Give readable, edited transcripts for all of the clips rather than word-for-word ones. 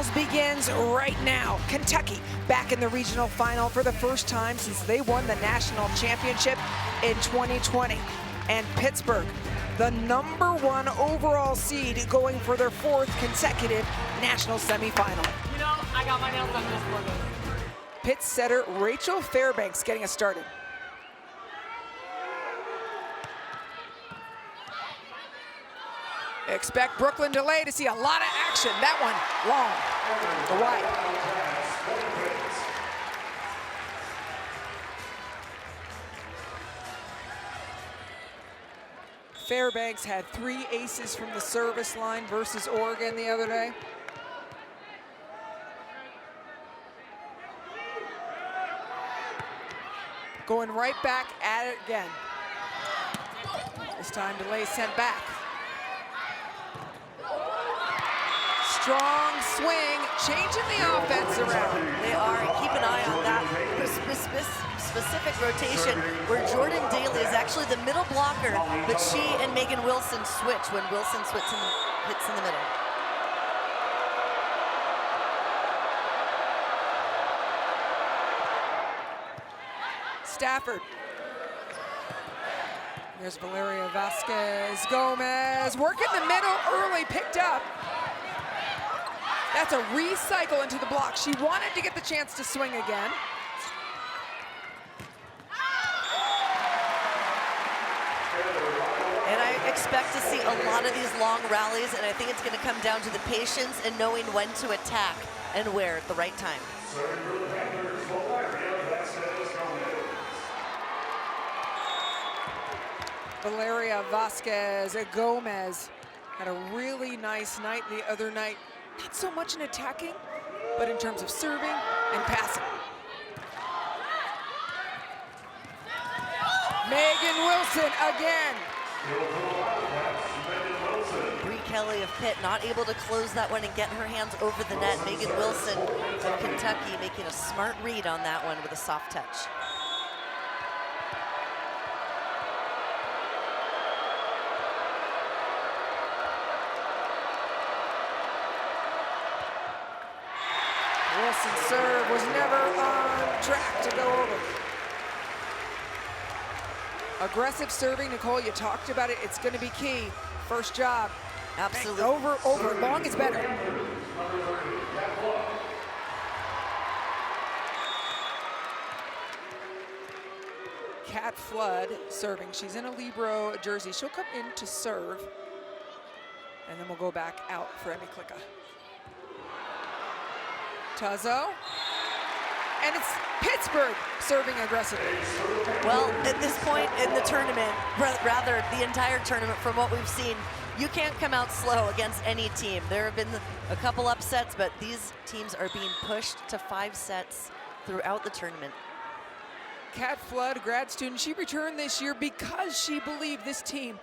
quarterfinals begins right now. Kentucky back in the regional final for the first time since they won the national championship in 2020. And Pittsburgh, the #1 overall seed, going for their 4th consecutive national semifinal. You know, I got my nails done this morning. Pitt setter Rachel Fairbanks getting us started. Expect Brooklyn delay to see a lot of action. That one long to wide. Fairbanks had 3 aces from the service line versus Oregon the other day. Going right back at it again. This time delay sent back. Strong swing, changing the offense around. They are, and keep an eye on that specific rotation where Jordan Daly is actually the middle blocker, but she and Megan Wilson switch when Wilson hits in the middle. Stafford. There's Valeria Vasquez Gomez, working the middle early, picked up. That's a recycle into the block. She wanted to get the chance to swing again. And I expect to see a lot of these long rallies, and I think it's going to come down to the patience and knowing when to attack and where at the right time. Valeria Vasquez Gomez had a really nice night the other night. Not so much in attacking, but in terms of serving and passing. Megan Wilson again. Bree Kelly of Pitt not able to close that one and get her hands over the net. Megan Wilson of Kentucky making a smart read on that one with a soft touch. Wilson's serve was never on track to go over. Aggressive serving, Nicole, you talked about it. It's going to be key. First job. Absolutely. Over. Long is better. Kat Flood serving. She's in a Libero jersey. She'll come in to serve. And then we'll go back out for Emmy Klicka. Tuzzo. And it's Pittsburgh serving aggressively. Well, at this point in the tournament, rather the entire tournament from what we've seen, you can't come out slow against any team. There have been a couple upsets, but these teams are being pushed to 5 sets throughout the tournament. Kat Flood, grad student, she returned this year because she believed this team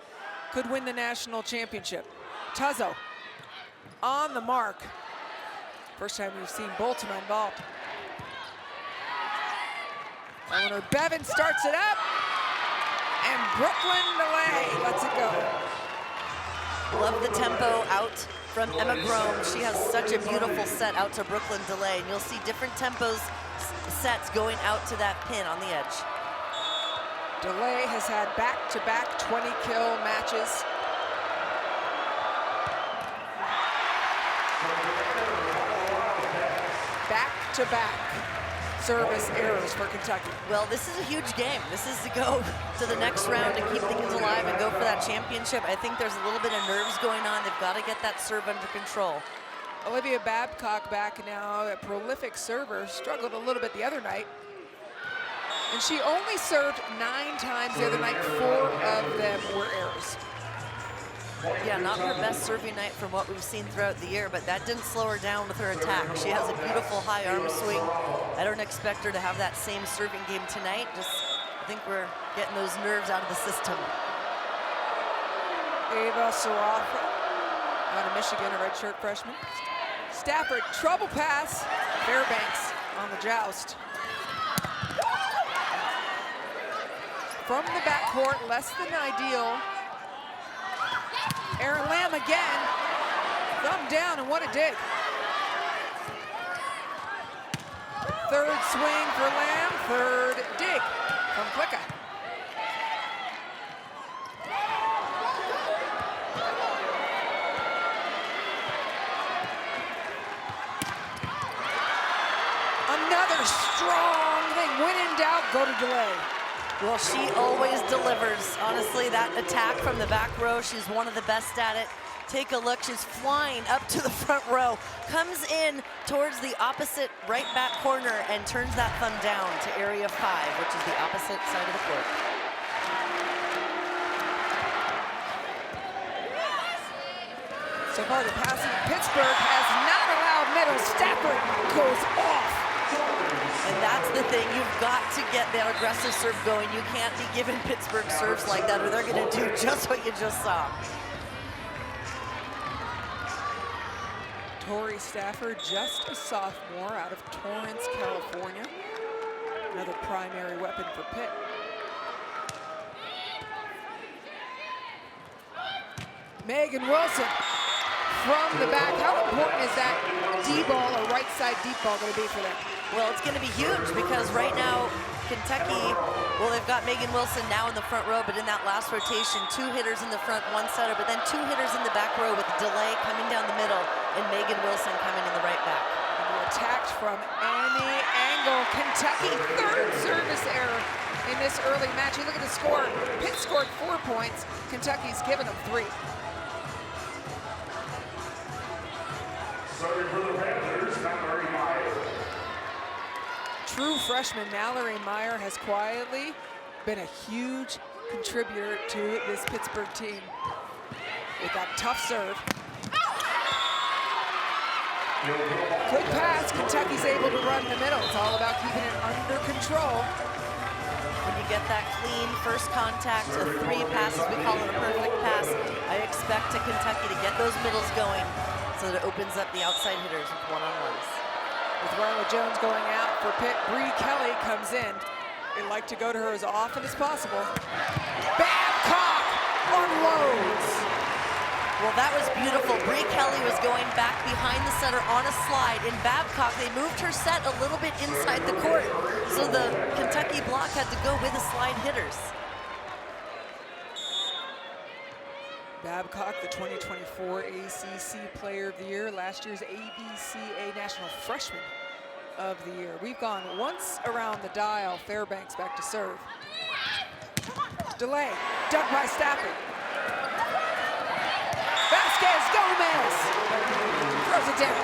could win the national championship. Tuzzo on the mark. First time we've seen Bolton involved. Eleanor Bevan starts it up, and Brooklyn delay lets it go. Love the tempo out from Emma Groom. She has such a beautiful set out to Brooklyn delay, and you'll see different tempos sets going out to that pin on the edge. Delay has had back-to-back 20-kill matches. Back-to-back service errors for Kentucky. Well, this is a huge game. This is to go to the next round and keep things alive and go for that championship. I think there's a little bit of nerves going on. They've got to get that serve under control. Olivia Babcock back now, a prolific server, struggled a little bit the other night. And she only served 9 times the other night. 4 of them were errors. Yeah, not her best serving night from what we've seen throughout the year, but that didn't slow her down with her attack. She has a beautiful high arm swing. I don't expect her to have that same serving game tonight. I think we're getting those nerves out of the system. Ava Sarafa out of Michigan, a redshirt freshman. Stafford, trouble pass. Fairbanks on the joust. From the backcourt, less than ideal. Aaron Lamb again. Thumb down, and what a dig. Third swing for Lamb, third dig from Klicka. Another strong thing. When in doubt, go to delay. Well, she always delivers. Honestly, that attack from the back row, she's one of the best at it. Take a look, she's flying up to the front row, comes in towards the opposite right back corner and turns that thumb down to area 5, which is the opposite side of the court. So far, the passing Pittsburgh has not allowed middle. Stafford goes off. And that's the thing, you've got to get that aggressive serve going. You can't be giving Pittsburgh serves like that or they're gonna do just what you just saw. Tori Stafford, just a sophomore out of Torrance, California. Another primary weapon for Pitt. Megan Wilson from the back. How important is that D-ball or right side deep ball going to be for them? Well, it's going to be huge because right now, Kentucky, well, they've got Megan Wilson now in the front row, but in that last rotation, 2 hitters in the front, 1 setter, but then 2 hitters in the back row with delay coming down the middle and Megan Wilson coming in the right back. Attacked from any angle. Kentucky, third service error in this early match. You look at the score. Pitt scored 4 points. Kentucky's given them 3. Serving for the Panthers, Mallory Meyer. True freshman Mallory Meyer has quietly been a huge contributor to this Pittsburgh team with that tough serve. Good pass. Kentucky's able to run in the middle. It's all about keeping it under control. When you get that clean first contact, a 3 passes, we call it a perfect pass. I expect Kentucky to get those middles going so that it opens up the outside hitters with one-on-ones. With Ryla Jones going out for Pitt, Bree Kelly comes in. They like to go to her as often as possible. Babcock unloads. Well, that was beautiful. Bree Kelly was going back behind the center on a slide. In Babcock, they moved her set a little bit inside the court, so the Kentucky block had to go with the slide hitters. Babcock, the 2024 ACC Player of the Year, last year's ABCA National Freshman of the Year. We've gone once around the dial. Fairbanks back to serve. Delay, dug by Stafford. Vasquez Gomez throws it down.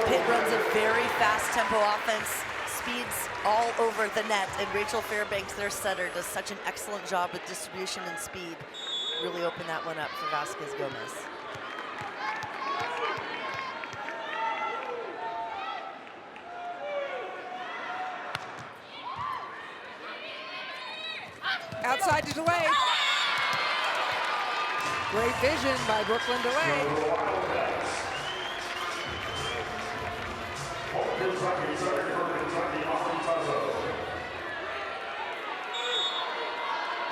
Pitt runs a very fast tempo offense, speeds all over the net, and Rachel Fairbanks, their setter, does such an excellent job with distribution and speed. Really open that one up for Vasquez Gomez. Outside to Delay. Great vision by Brooklyn Delay.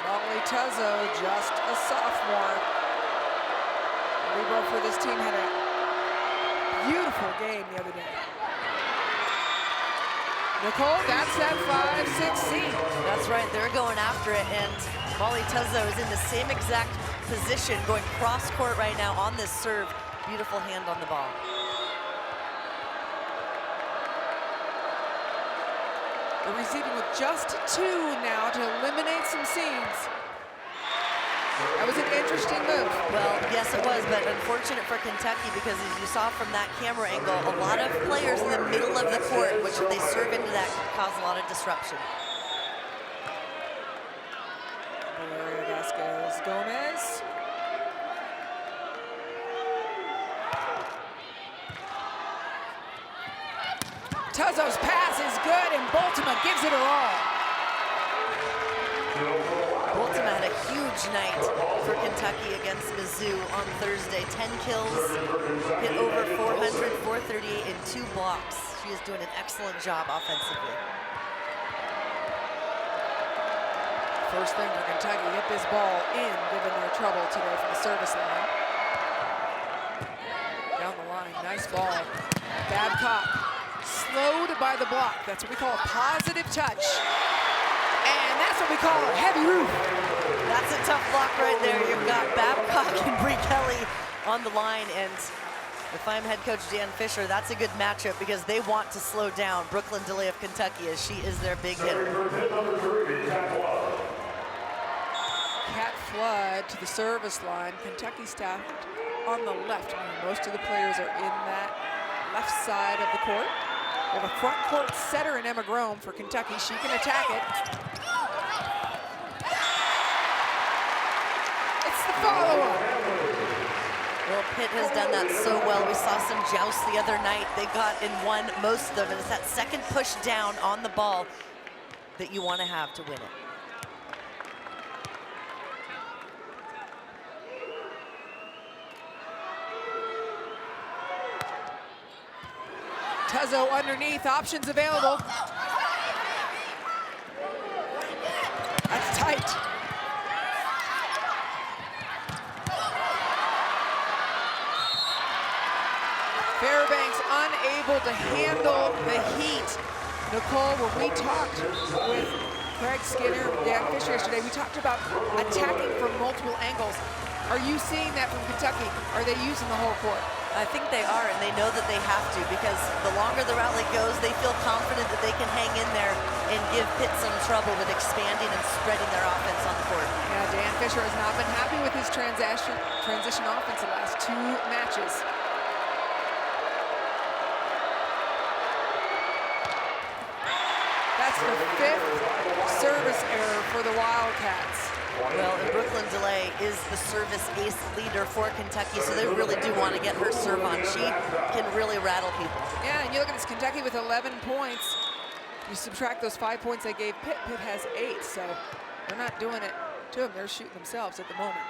Molly Tuzzo, just a sophomore. Libero for this team had a beautiful game the other day. Nicole, that's that 5-6 seed. That's right, they're going after it, and Molly Tuzzo is in the same exact position, going cross court right now on this serve. Beautiful hand on the ball. They're receiving with just 2 now to eliminate some seams. That was an interesting move. Well, yes it was, but unfortunate for Kentucky because as you saw from that camera angle, a lot of players in the middle of the court, which if they serve into that could cause a lot of disruption. Valeria Vasquez Gomez. Tuzzo's pass is good, and Bultema gives it her all. Bultema had a huge night for Kentucky against Mizzou on Thursday. 10 kills, hit over 400, 438 in 2 blocks. She is doing an excellent job offensively. First thing for Kentucky, get this ball in, given their trouble today from the service line. Down the line, nice ball. Babcock slowed by the block. That's what we call a positive touch. And that's what we call a heavy roof. That's a tough block right there. You've got Babcock and Bree Kelly on the line, and if I'm head coach Dan Fisher, that's a good matchup because they want to slow down Brooklyn DeLay of Kentucky as she is their big hitter. Cat Flood to the service line. Kentucky staffed on the left. Most of the players are in that left side of the court. We have a front court setter in Emma Grome for Kentucky. She can attack it. It's the follow-up. Well, Pitt has done that so well. We saw some jousts the other night. They got and won most of them. And it's that second push down on the ball that you want to have to win it. Tuzzo underneath, options available. That's tight. Fairbanks unable to handle the heat. Nicole, when we talked with Craig Skinner, Dan Fisher yesterday, we talked about attacking from multiple angles. Are you seeing that from Kentucky? Are they using the whole court? I think they are, and they know that they have to because the longer the rally goes, they feel confident that they can hang in there and give Pitt some trouble with expanding and spreading their offense on the court. Yeah, Dan Fisher has not been happy with his transition offense the last 2 matches. That's the 5th service error for the Wildcats. Well, and Brooklyn DeLay is the service ace leader for Kentucky, so they really do want to get her serve on. She can really rattle people. Yeah, and you look at this Kentucky with 11 points. You subtract those 5 points they gave Pitt. Pitt has 8, so they're not doing it to them. They're shooting themselves at the moment.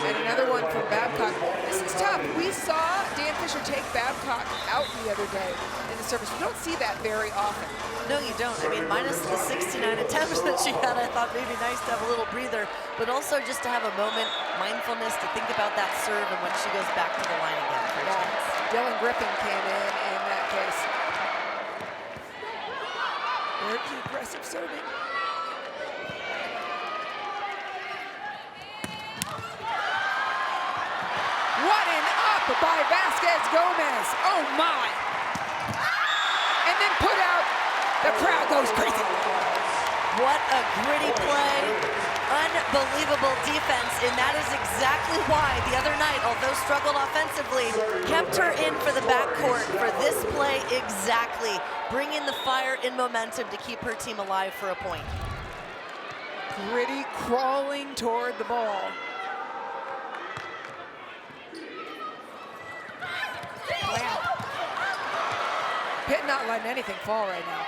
And another one from Babcock. This is tough. We saw Dan Fisher take Babcock out the other day in the service. We don't see that very often. No, you don't. I mean, minus the 69 attempts that she had, I thought maybe nice to have a little breather, but also just to have a moment, mindfulness, to think about that serve and when she goes back to the line again for a chance. Dylan Griffin came in that case. Very aggressive serving. What an up by Vasquez Gomez. Oh my. And then put out. The crowd goes crazy. What a gritty play. Unbelievable defense, and that is exactly why the other night, although struggled offensively, kept her in for the backcourt for this play exactly, bringing the fire and momentum to keep her team alive for a point. Gritty crawling toward the ball. Wow. Pitt not letting anything fall right now.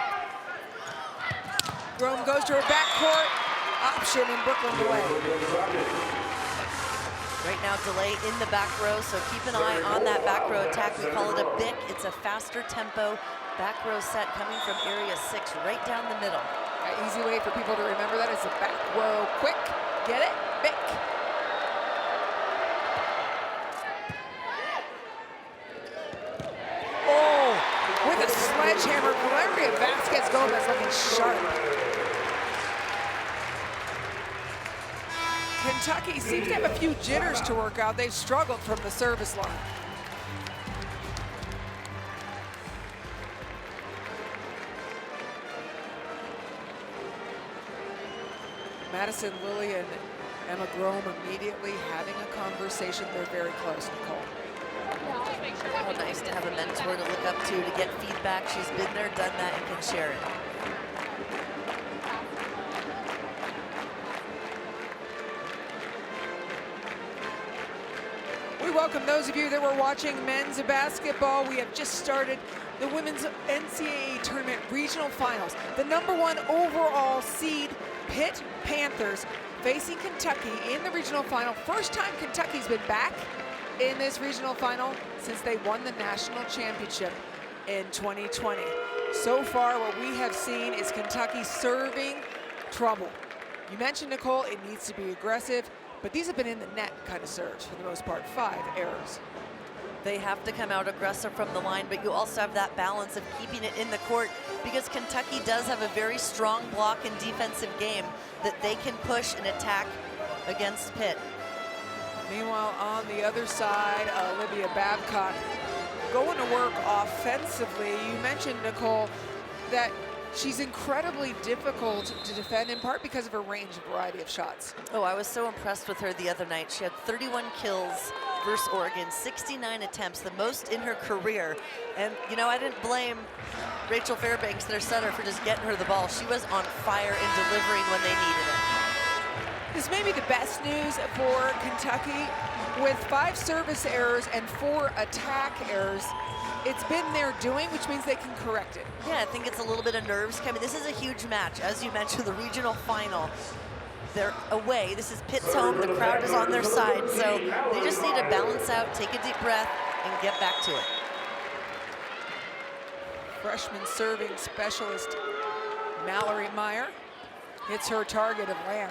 Grome goes to her backcourt. Option in Brooklyn DeLay. Right now, DeLay in the back row, so keep an eye on that back row attack. We call it a BIC. It's a faster tempo back row set coming from area 6 right down the middle. An easy way for people to remember that is a back row quick. Get it? BIC. Oh, with a sledgehammer, Valeria Vasquez Gomez looking sharp. Kentucky seems to have a few jitters to work out. They've struggled from the service line. Madison Lilly and Emma Grome immediately having a conversation. They're very close, Nicole. How nice to have a mentor to look up to get feedback. She's been there, done that, and can share it. We welcome those of you that were watching men's basketball. We have just started the women's NCAA tournament regional finals. The #1 overall seed, Pitt Panthers, facing Kentucky in the regional final. First time Kentucky's been back in this regional final since they won the national championship in 2020. So far, what we have seen is Kentucky serving trouble. You mentioned, Nicole, it needs to be aggressive, but these have been in the net kind of serves for the most part. 5 errors. They have to come out aggressive from the line, but you also have that balance of keeping it in the court because Kentucky does have a very strong block and defensive game that they can push and attack against Pitt. Meanwhile, on the other side, Olivia Babcock going to work offensively. You mentioned, Nicole, that she's incredibly difficult to defend, in part because of her range and variety of shots. Oh, I was so impressed with her the other night. She had 31 kills versus Oregon, 69 attempts, the most in her career. And, you know, I didn't blame Rachel Fairbanks, their setter, for just getting her the ball. She was on fire and delivering when they needed it. This may be the best news for Kentucky. With 5 service errors and 4 attack errors, it's been their doing, which means they can correct it. Yeah, I think it's a little bit of nerves coming. This is a huge match. As you mentioned, the regional final. They're away. This is Pitt's home. The crowd is on their side. So they just need to balance out, take a deep breath, and get back to it. Freshman serving specialist Mallory Meyer hits her target of Lamb.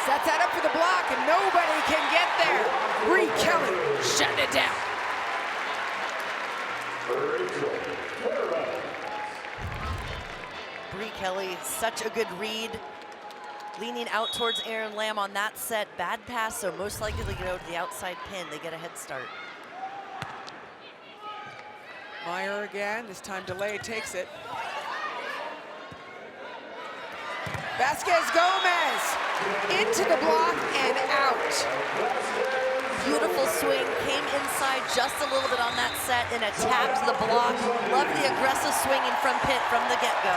Sets that up for the block, and nobody can get there. Bree Kelly shutting it down. Bree Kelly, such a good read. Leaning out towards Aaron Lamb on that set. Bad pass, so most likely to go to the outside pin. They get a head start. Meyer again, this time DeLay takes it. Vasquez Gomez into the block and out. Beautiful swing, came inside just a little bit on that set and attacked the block. Love the aggressive swinging from Pitt from the get-go.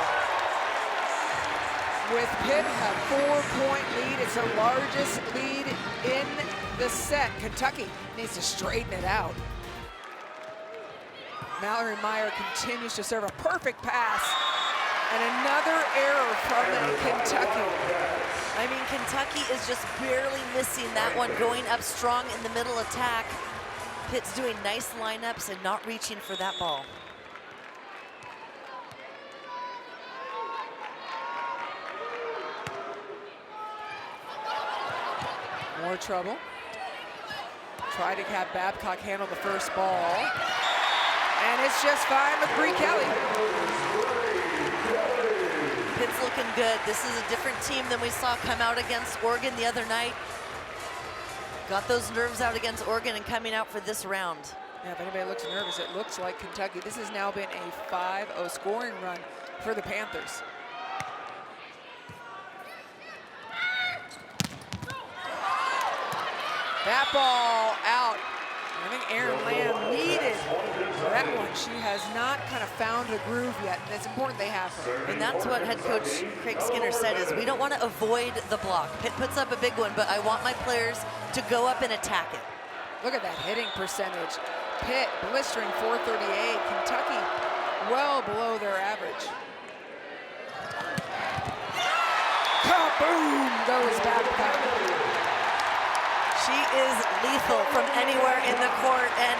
With Pitt a 4-point lead, it's the largest lead in the set. Kentucky needs to straighten it out. Mallory Meyer continues to serve a perfect pass. And another error from Kentucky. I mean, Kentucky is just barely missing that one, going up strong in the middle attack. Pitt's doing nice lineups and not reaching for that ball. More trouble. Try to have Babcock handle the first ball. And it's just fine with Bree Kelly. Pitt's looking good. This is a different team than we saw come out against Oregon the other night. Got those nerves out against Oregon and coming out for this round. Yeah, if anybody looks nervous, it looks like Kentucky. This has now been a 5-0 scoring run for the Panthers. That ball out. I think Aaron Lamb needed that one. She has not kind of found a groove yet, and it's important they have her. And that's what head coach Craig Skinner said, is we don't want to avoid the block. Pitt puts up a big one, but I want my players to go up and attack it. Look at that hitting percentage. Pitt blistering 438. Kentucky well below their average. Kaboom goes Babcock. She is lethal from anywhere in the court. And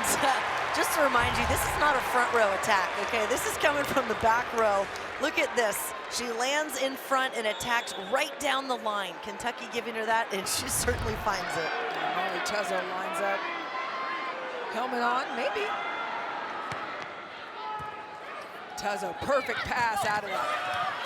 just to remind you, this is not a front row attack, okay? This is coming from the back row. Look at this. She lands in front and attacks right down the line. Kentucky giving her that, and she certainly finds it. And Molly Tuzzo lines up. Helmet on, maybe. Tuzzo, perfect pass out of that.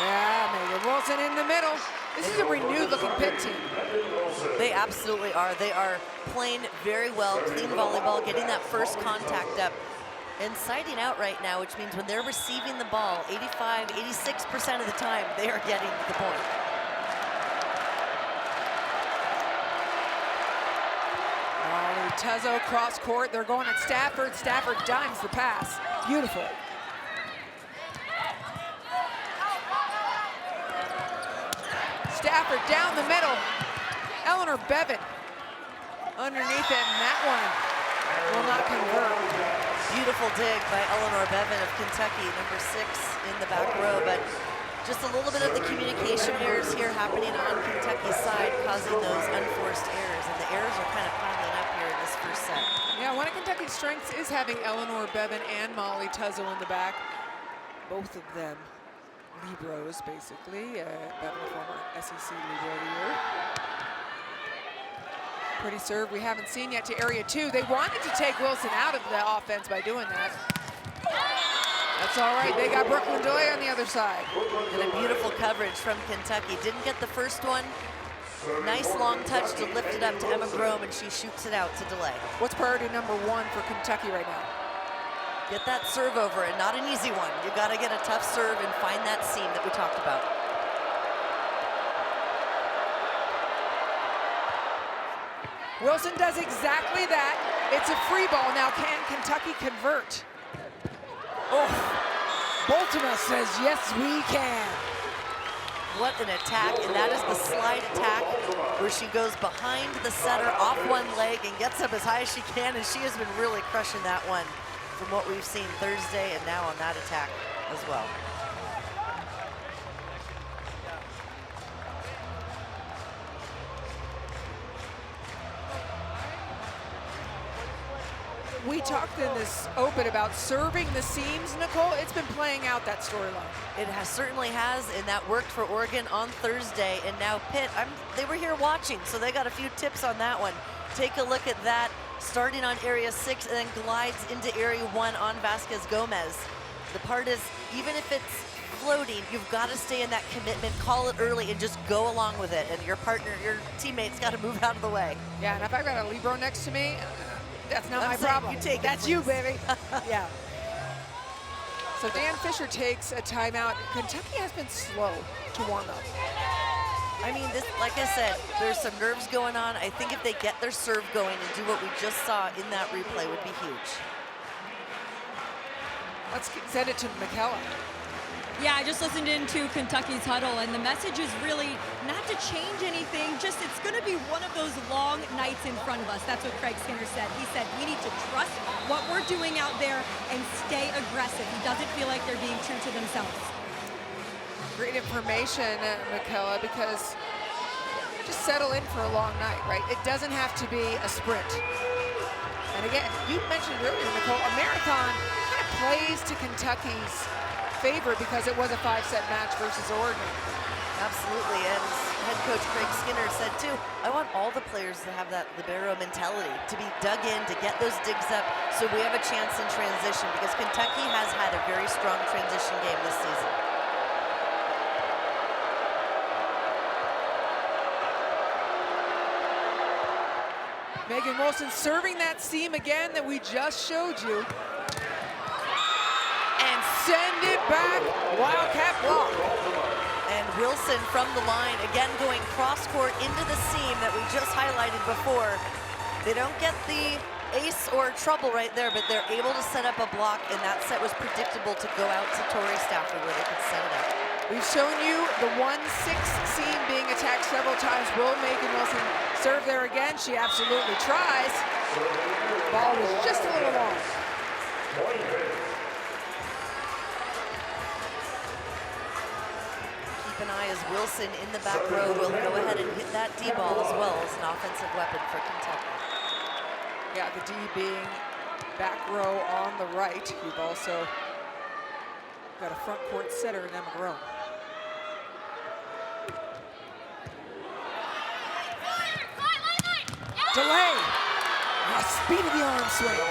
Yeah, Megan Wilson in the middle. This is a renewed looking Pitt team. They absolutely are. They are playing very well, clean volleyball, getting that first contact up, and siding out right now, which means when they're receiving the ball, 85, 86% of the time, they are getting the point. Molly Tuzzo cross court. They're going at Stafford. Stafford dimes the pass. Beautiful. Stafford down the middle. Eleanor Bevan underneath it, and that one will not convert. Beautiful dig by Eleanor Bevan of Kentucky, number 6 in the back row, but just a little bit of the communication errors here happening on Kentucky's side, causing those unforced errors, and the errors are kind of piling up here in this first set. Yeah, one of Kentucky's strengths is having Eleanor Bevan and Molly Tuzzo in the back. Both of them Libros, basically. Bevan, former SEC Libro of the Year. Pretty serve we haven't seen yet to area 2. They wanted to take Wilson out of the offense by doing that. That's all right. They got Brooklyn DeLay on the other side. And a beautiful coverage from Kentucky. Didn't get the first one. Nice long touch to lift it up to Emma Grome, and she shoots it out to DeLay. What's priority number 1 for Kentucky right now? Get that serve over, and not an easy one. You got to get a tough serve and find that seam that we talked about. Wilson does exactly that. It's a free ball. Now, can Kentucky convert? Oh, Boltona says, yes, we can. What an attack, and that is the slide attack where she goes behind the setter off one leg and gets up as high as she can, and she has been really crushing that one from what we've seen Thursday and now on that attack as well. We talked in this open about serving the seams, Nicole. It's been playing out, that storyline. It certainly has, and that worked for Oregon on Thursday. And now Pitt, they were here watching, so they got a few tips on that one. Take a look at that, starting on area 6 and then glides into area 1 on Vasquez Gomez. The part is, even if it's floating, you've got to stay in that commitment, call it early, and just go along with it. And your partner, your teammate's got to move out of the way. Yeah, and if I've got a Libro next to me, that's not my problem. You take That's it, you, baby. Yeah. So Dan Fisher takes a timeout. Kentucky has been slow to warm up. I mean, this, like I said, there's some nerves going on. I think if they get their serve going and do what we just saw in that replay would be huge. Let's send it to McKella. Yeah, I just listened into Kentucky's huddle, and the message is really not to change anything, just it's going to be one of those long nights in front of us. That's what Craig Skinner said. He said we need to trust what we're doing out there and stay aggressive. He doesn't feel like they're being true to themselves. Great information, McKella, because just settle in for a long night, right? It doesn't have to be a sprint. And again, you mentioned earlier, Nicole, a marathon kind of plays to Kentucky's favor because it was a 5-set match versus Oregon. Absolutely, and head coach Craig Skinner said too, I want all the players to have that libero mentality, to be dug in, to get those digs up so we have a chance in transition, because Kentucky has had a very strong transition game this season. Megan Wilson serving that seam again that we just showed you. And send it back, Wildcat block. And Wilson from the line, again going cross-court into the seam that we just highlighted before. They don't get the ace or trouble right there, but they're able to set up a block, and that set was predictable to go out to Tori Stafford where they could set it up. We've shown you the 1-6 seam being attacked several times. Will Megan Wilson serve there again? She absolutely tries. Ball was just a little long. Keep an eye as Wilson in the back row will go ahead and hit that D ball as well as an offensive weapon for Kentucky. Yeah, the D being back row on the right. You've also got a front court setter in Emma Grome. Delay. Speed of the arm swing.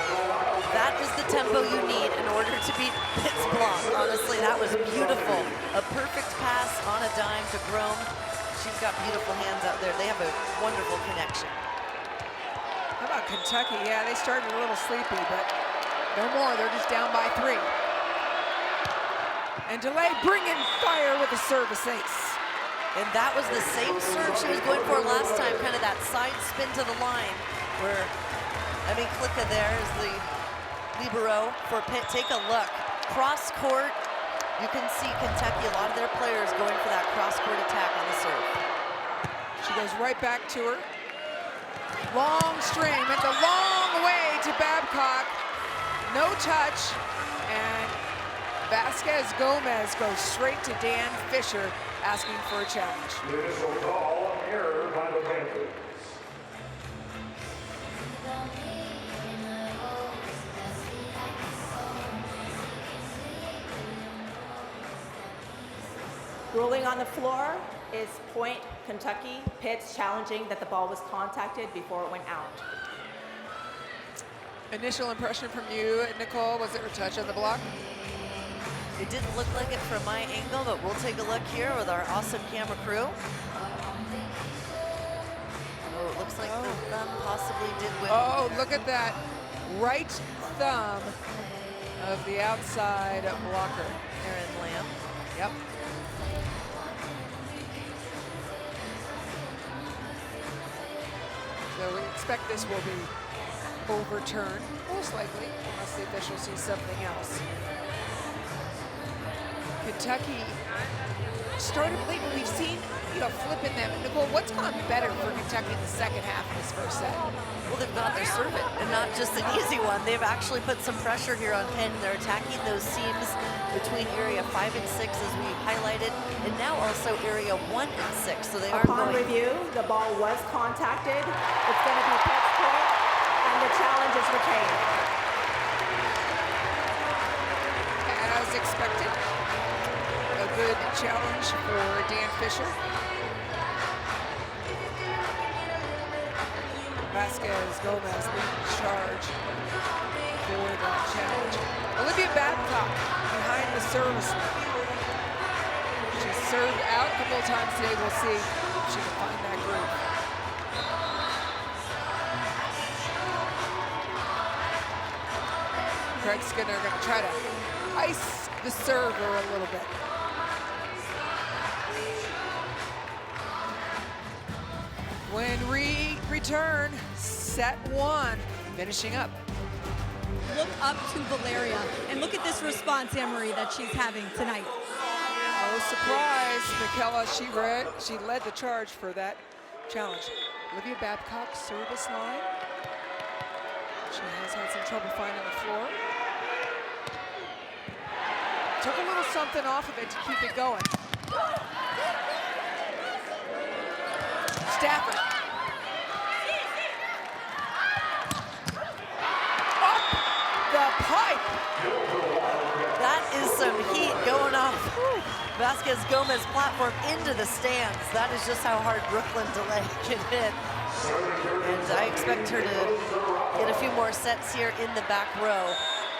That is the tempo you need in order to beat Pitt's block. Honestly, that was beautiful. A perfect pass on a dime to Grome. She's got beautiful hands out there. They have a wonderful connection. How about Kentucky? Yeah, they started a little sleepy, but no more. They're just down by 3. And Delay bringing fire with a service ace. And that was the same serve she was going for last time, kind of that side spin to the line, where Emmy Klicka there is the libero for Pitt. Take a look. Cross court, you can see Kentucky, a lot of their players going for that cross court attack on the serve. She goes right back to her. Long string, went the long way to Babcock. No touch, and Vasquez Gomez goes straight to Dan Fisher, asking for a challenge. The initial call, error by the Panthers. Ruling on the floor is point Kentucky. Pitt's challenging that the ball was contacted before it went out. Initial impression from you, Nicole, was there a touch on the block? It didn't look like it from my angle, but we'll take a look here with our awesome camera crew. Oh, it looks like the thumb possibly did win. Oh, look at that. Right thumb of the outside blocker. Aaron Lamb. Yep. So we expect this will be overturned, most likely, unless the official sees something else. Kentucky started late, but we've seen, flipping them. Nicole, what's gone better for Kentucky in the second half of this first set? Well, they've got their serve it, and not just an easy one. They've actually put some pressure here on Penn. They're attacking those seams between area 5 and 6, as we highlighted, and now also area 1 and 6. So they are Upon review, the ball was contacted. It's going to be Pitt's point, and the challenge is retained. As expected, a good challenge for Dan Fisher. Vasquez Gomez leading charge for that challenge. Olivia Babcock behind the service. She's served out a couple of times today. We'll see if she can find that groove. Craig Skinner going to try to ice the server a little bit. When we return, set 1, finishing up. Look up to Valeria and look at this response, Anne-Marie, that she's having tonight. No surprise, Michaela, she led the charge for that challenge. Olivia Babcock, service line. She has had some trouble finding the floor. Took a little something off of it to keep it going. Stafford. Up the pipe. That is some heat going off Vasquez Gomez platform into the stands. That is just how hard Brooklyn delay can hit. And I expect her to get a few more sets here in the back row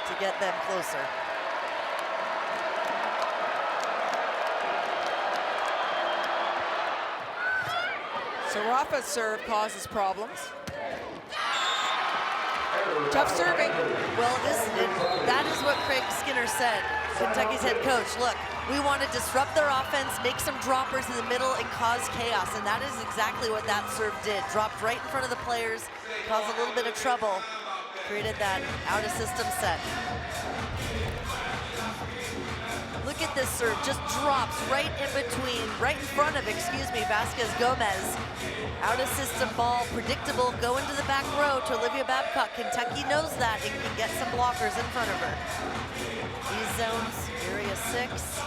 to get them closer. So Rafa's serve causes problems. Tough serving. Well, that is what Craig Skinner said, Kentucky's head coach. Look, we want to disrupt their offense, make some droppers in the middle, and cause chaos. And that is exactly what that serve did. Dropped right in front of the players, caused a little bit of trouble, created that out-of-system set. Look at this serve, just drops right in front of, Vasquez Gomez. Out of system ball, predictable, go into the back row to Olivia Babcock. Kentucky knows that and can get some blockers in front of her. These zones, area 6.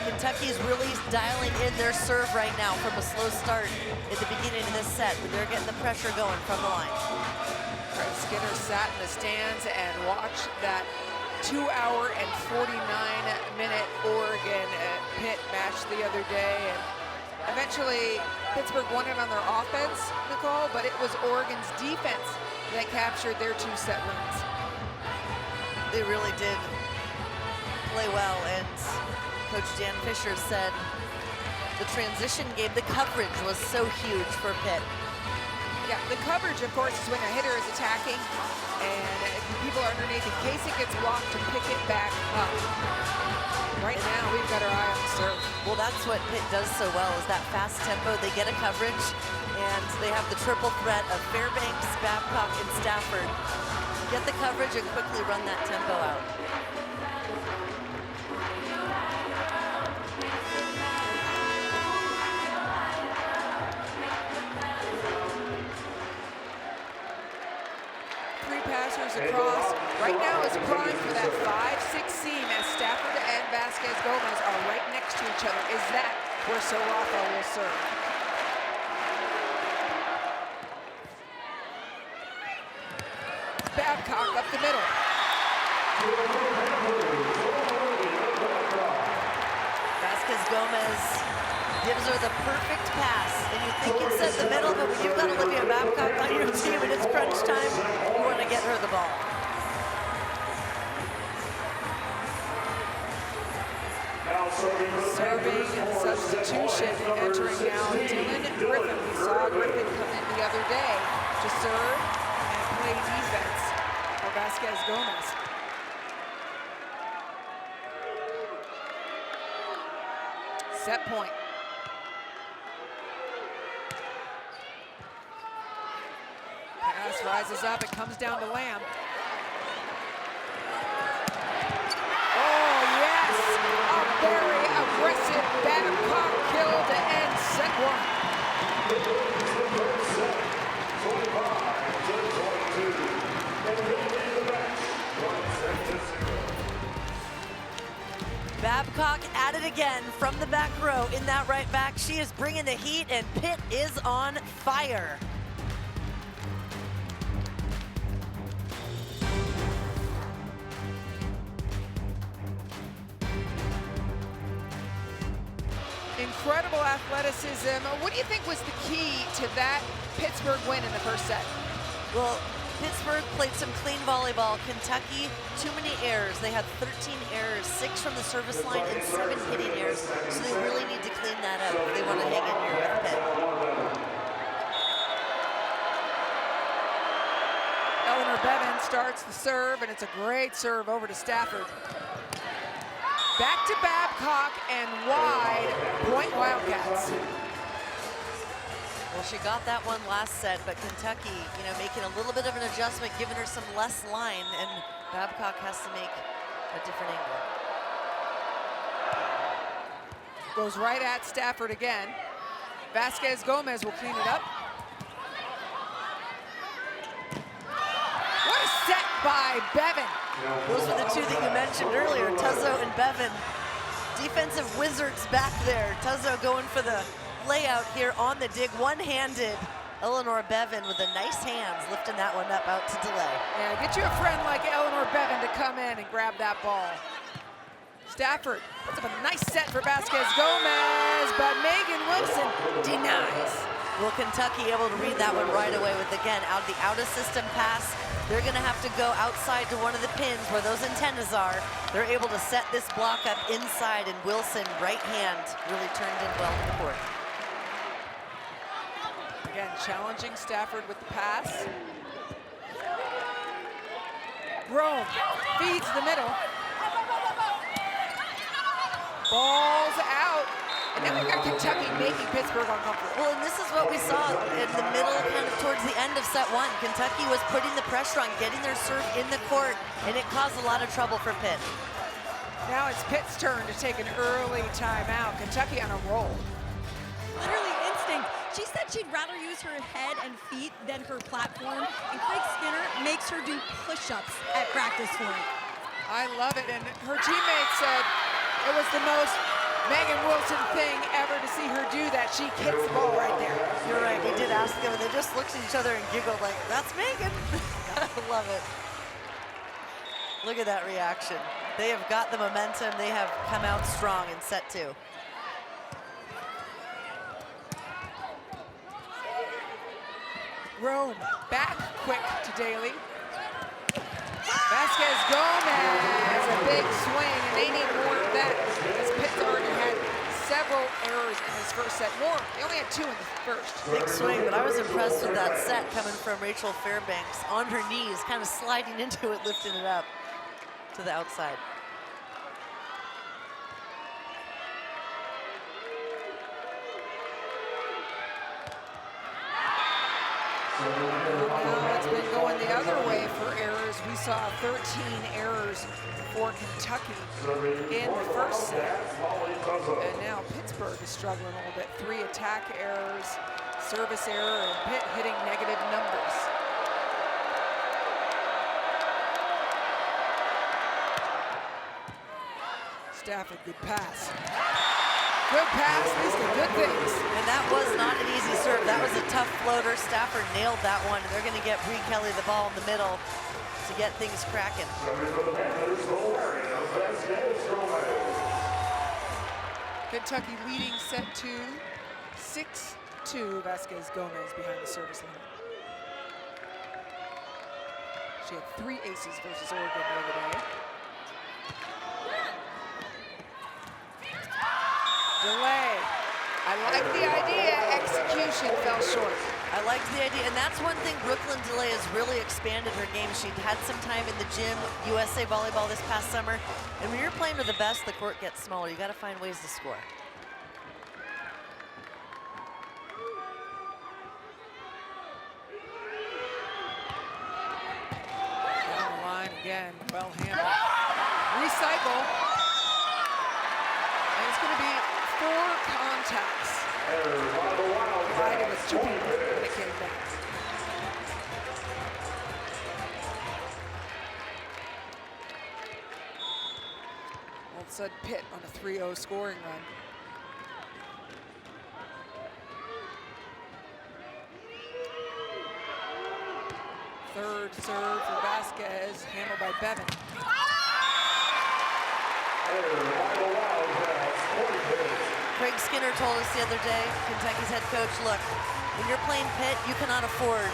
Kentucky's really dialing in their serve right now from a slow start at the beginning of this set, but they're getting the pressure going from the line. Craig Skinner sat in the stands and watched that 2-hour and 49-minute Oregon Pitt match the other day, and eventually Pittsburgh won it on their offense, Nicole, but it was Oregon's defense that captured their 2-set wins. They really did play well, and Coach Dan Fisher said the transition game, the coverage was so huge for Pitt. Yeah, the coverage, of course, is when a hitter is attacking and people are underneath in case it gets blocked to pick it back up. Right now, we've got our eye on the serve. Well, that's what Pitt does so well, is that fast tempo. They get a coverage, and they have the triple threat of Fairbanks, Babcock, and Stafford. Get the coverage and quickly run that tempo out. Passers across. Right now is prime for that 5-6 seam as Stafford and Vasquez Gomez are right next to each other. Is that where Rafa will serve? Babcock up the middle. Vasquez Gomez gives her the perfect pass. And you think you set the middle, but when you've got Olivia Babcock on your team and it's crunch time, you want to get her the ball. Serving substitution entering now Dylan Griffin. We saw Griffin come in the other day to serve and play defense for Vasquez Gomez. Set point. Pass rises up, it comes down to Lamb. Very aggressive Babcock kill to end set one. Babcock at it again from the back row in that right back. She is bringing the heat, and Pitt is on fire. Incredible athleticism. What do you think was the key to that Pittsburgh win in the first set? Well, Pittsburgh played some clean volleyball. Kentucky, too many errors. They had 13 errors, 6 from the service line and 7 hitting errors. So they really need to clean that up if they want to hang in here with Pitt. Eleanor Bevan starts the serve, and it's a great serve over to Stafford. Back to Babcock and wide, point Wildcats. Well, she got that one last set, but Kentucky, making a little bit of an adjustment, giving her some less line, and Babcock has to make a different angle. Goes right at Stafford again. Vasquez Gomez will clean it up. What a set by Bevan. Those were the two that you mentioned earlier, Tuzzo and Bevan. Defensive wizards back there. Tuzzo going for the layout here on the dig, one-handed. Eleanor Bevan with the nice hands lifting that one up out to delay. Yeah, get you a friend like Eleanor Bevan to come in and grab that ball. Stafford puts up a nice set for Vasquez Gomez, but Megan Wilson denies. Well, Kentucky able to read that one right away with, again, the out-of-system pass. They're going to have to go outside to one of the pins where those antennas are. They're able to set this block up inside, and Wilson, right hand, really turned in well to the court. Again, challenging Stafford with the pass. Rome feeds the middle. Balls out. And then we've got Kentucky making Pittsburgh uncomfortable. Well, and this is what we saw in the middle, kind of towards the end of set one. Kentucky was putting the pressure on, getting their serve in the court, and it caused a lot of trouble for Pitt. Now it's Pitt's turn to take an early timeout. Kentucky on a roll. Literally instinct. She said she'd rather use her head and feet than her platform, and Craig Skinner makes her do push-ups at practice for it. I love it, and her teammates said it was the most Megan Wilson thing ever to see her do that. She kicks the ball right there. You're right, they did ask them, and they just looked at each other and giggled like, that's Megan. I love it. Look at that reaction. They have got the momentum. They have come out strong in set two. Rome back quick to Daly. Vasquez Gomez, a big swing, and they need more of that, as Pitt's already had several errors in this first set. More, they only had 2 in the first. Big swing, but I was impressed with that set coming from Rachel Fairbanks on her knees, kind of sliding into it, lifting it up to the outside. Now it's been going the other way for errors. We saw 13 errors for Kentucky in the first set. And now Pittsburgh is struggling a little bit. 3 attack errors, service error, and Pitt hitting negative numbers. Stafford, good pass. Good pass, these are good things. And that was not an easy serve. That was a tough floater. Stafford nailed that one. And they're going to get Bree Kelly the ball in the middle to get things cracking. Kentucky leading set 2, 6-2. Vasquez Gomez behind the service line. She had 3 aces versus Oregon the other day. Delay. I like the idea. Execution fell short. I liked the idea, and that's one thing Brooklyn DeLay has really expanded her game. She'd had some time in the gym, USA volleyball this past summer, and when you're playing with the best, the court gets smaller. You got to find ways to score. Down the line again, well handled. Recycle. And it's going to be 4 contacts. Divided with 2 people when it came back. All of a sudden, Pitt on a 3-0 scoring run. Third serve for Vasquez, handled by Bevan. Craig Skinner told us the other day, Kentucky's head coach, look, when you're playing Pitt, you cannot afford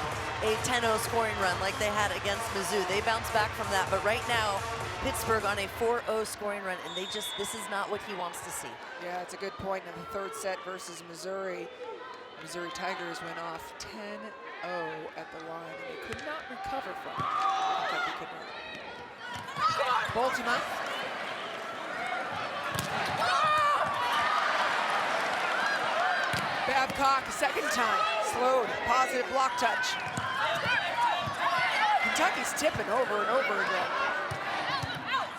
a 10-0 scoring run like they had against Mizzou. They bounced back from that, but right now, Pittsburgh on a 4-0 scoring run, and this is not what he wants to see. Yeah, it's a good point in the third set versus Missouri. Missouri Tigers went off 10-0 at the line, and they could not recover from it. Kentucky could not. Baltimore. Babcock, second time, slowed, positive block touch. Kentucky's tipping over and over again.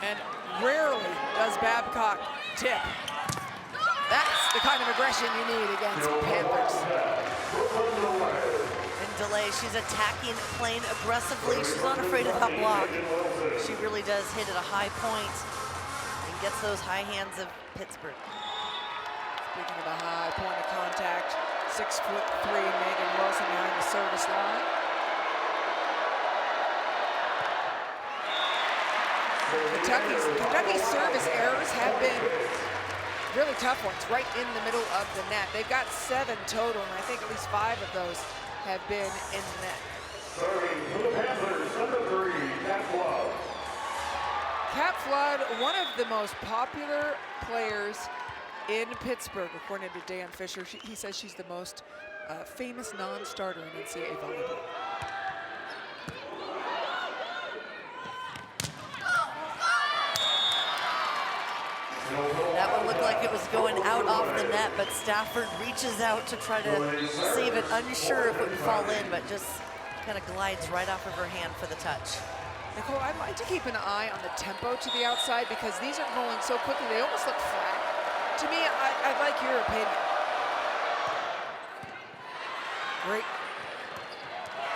And rarely does Babcock tip. That's the kind of aggression you need against Panthers. And DeLay, she's attacking, playing aggressively. She's not afraid of that block. She really does hit at a high point and gets those high hands of Pittsburgh. Speaking of a high point of contact, 6'3" Megan Wilson behind the service line. Kentucky's service errors have been really tough ones, right in the middle of the net. They've got 7 total, and I think at least 5 of those have been in the net. Serving for the Panthers, number 3, Cat Flood. Cat Flood, one of the most popular players in Pittsburgh, according to Dan Fisher. He says she's the most famous non-starter in NCAA volleyball. That one looked like it was going out off the net, but Stafford reaches out to try to save it, unsure if it would fall in, but just kind of glides right off of her hand for the touch. Nicole, I'd like to keep an eye on the tempo to the outside because these are going so quickly, they almost look flat. To me, I'd like your opinion. Great.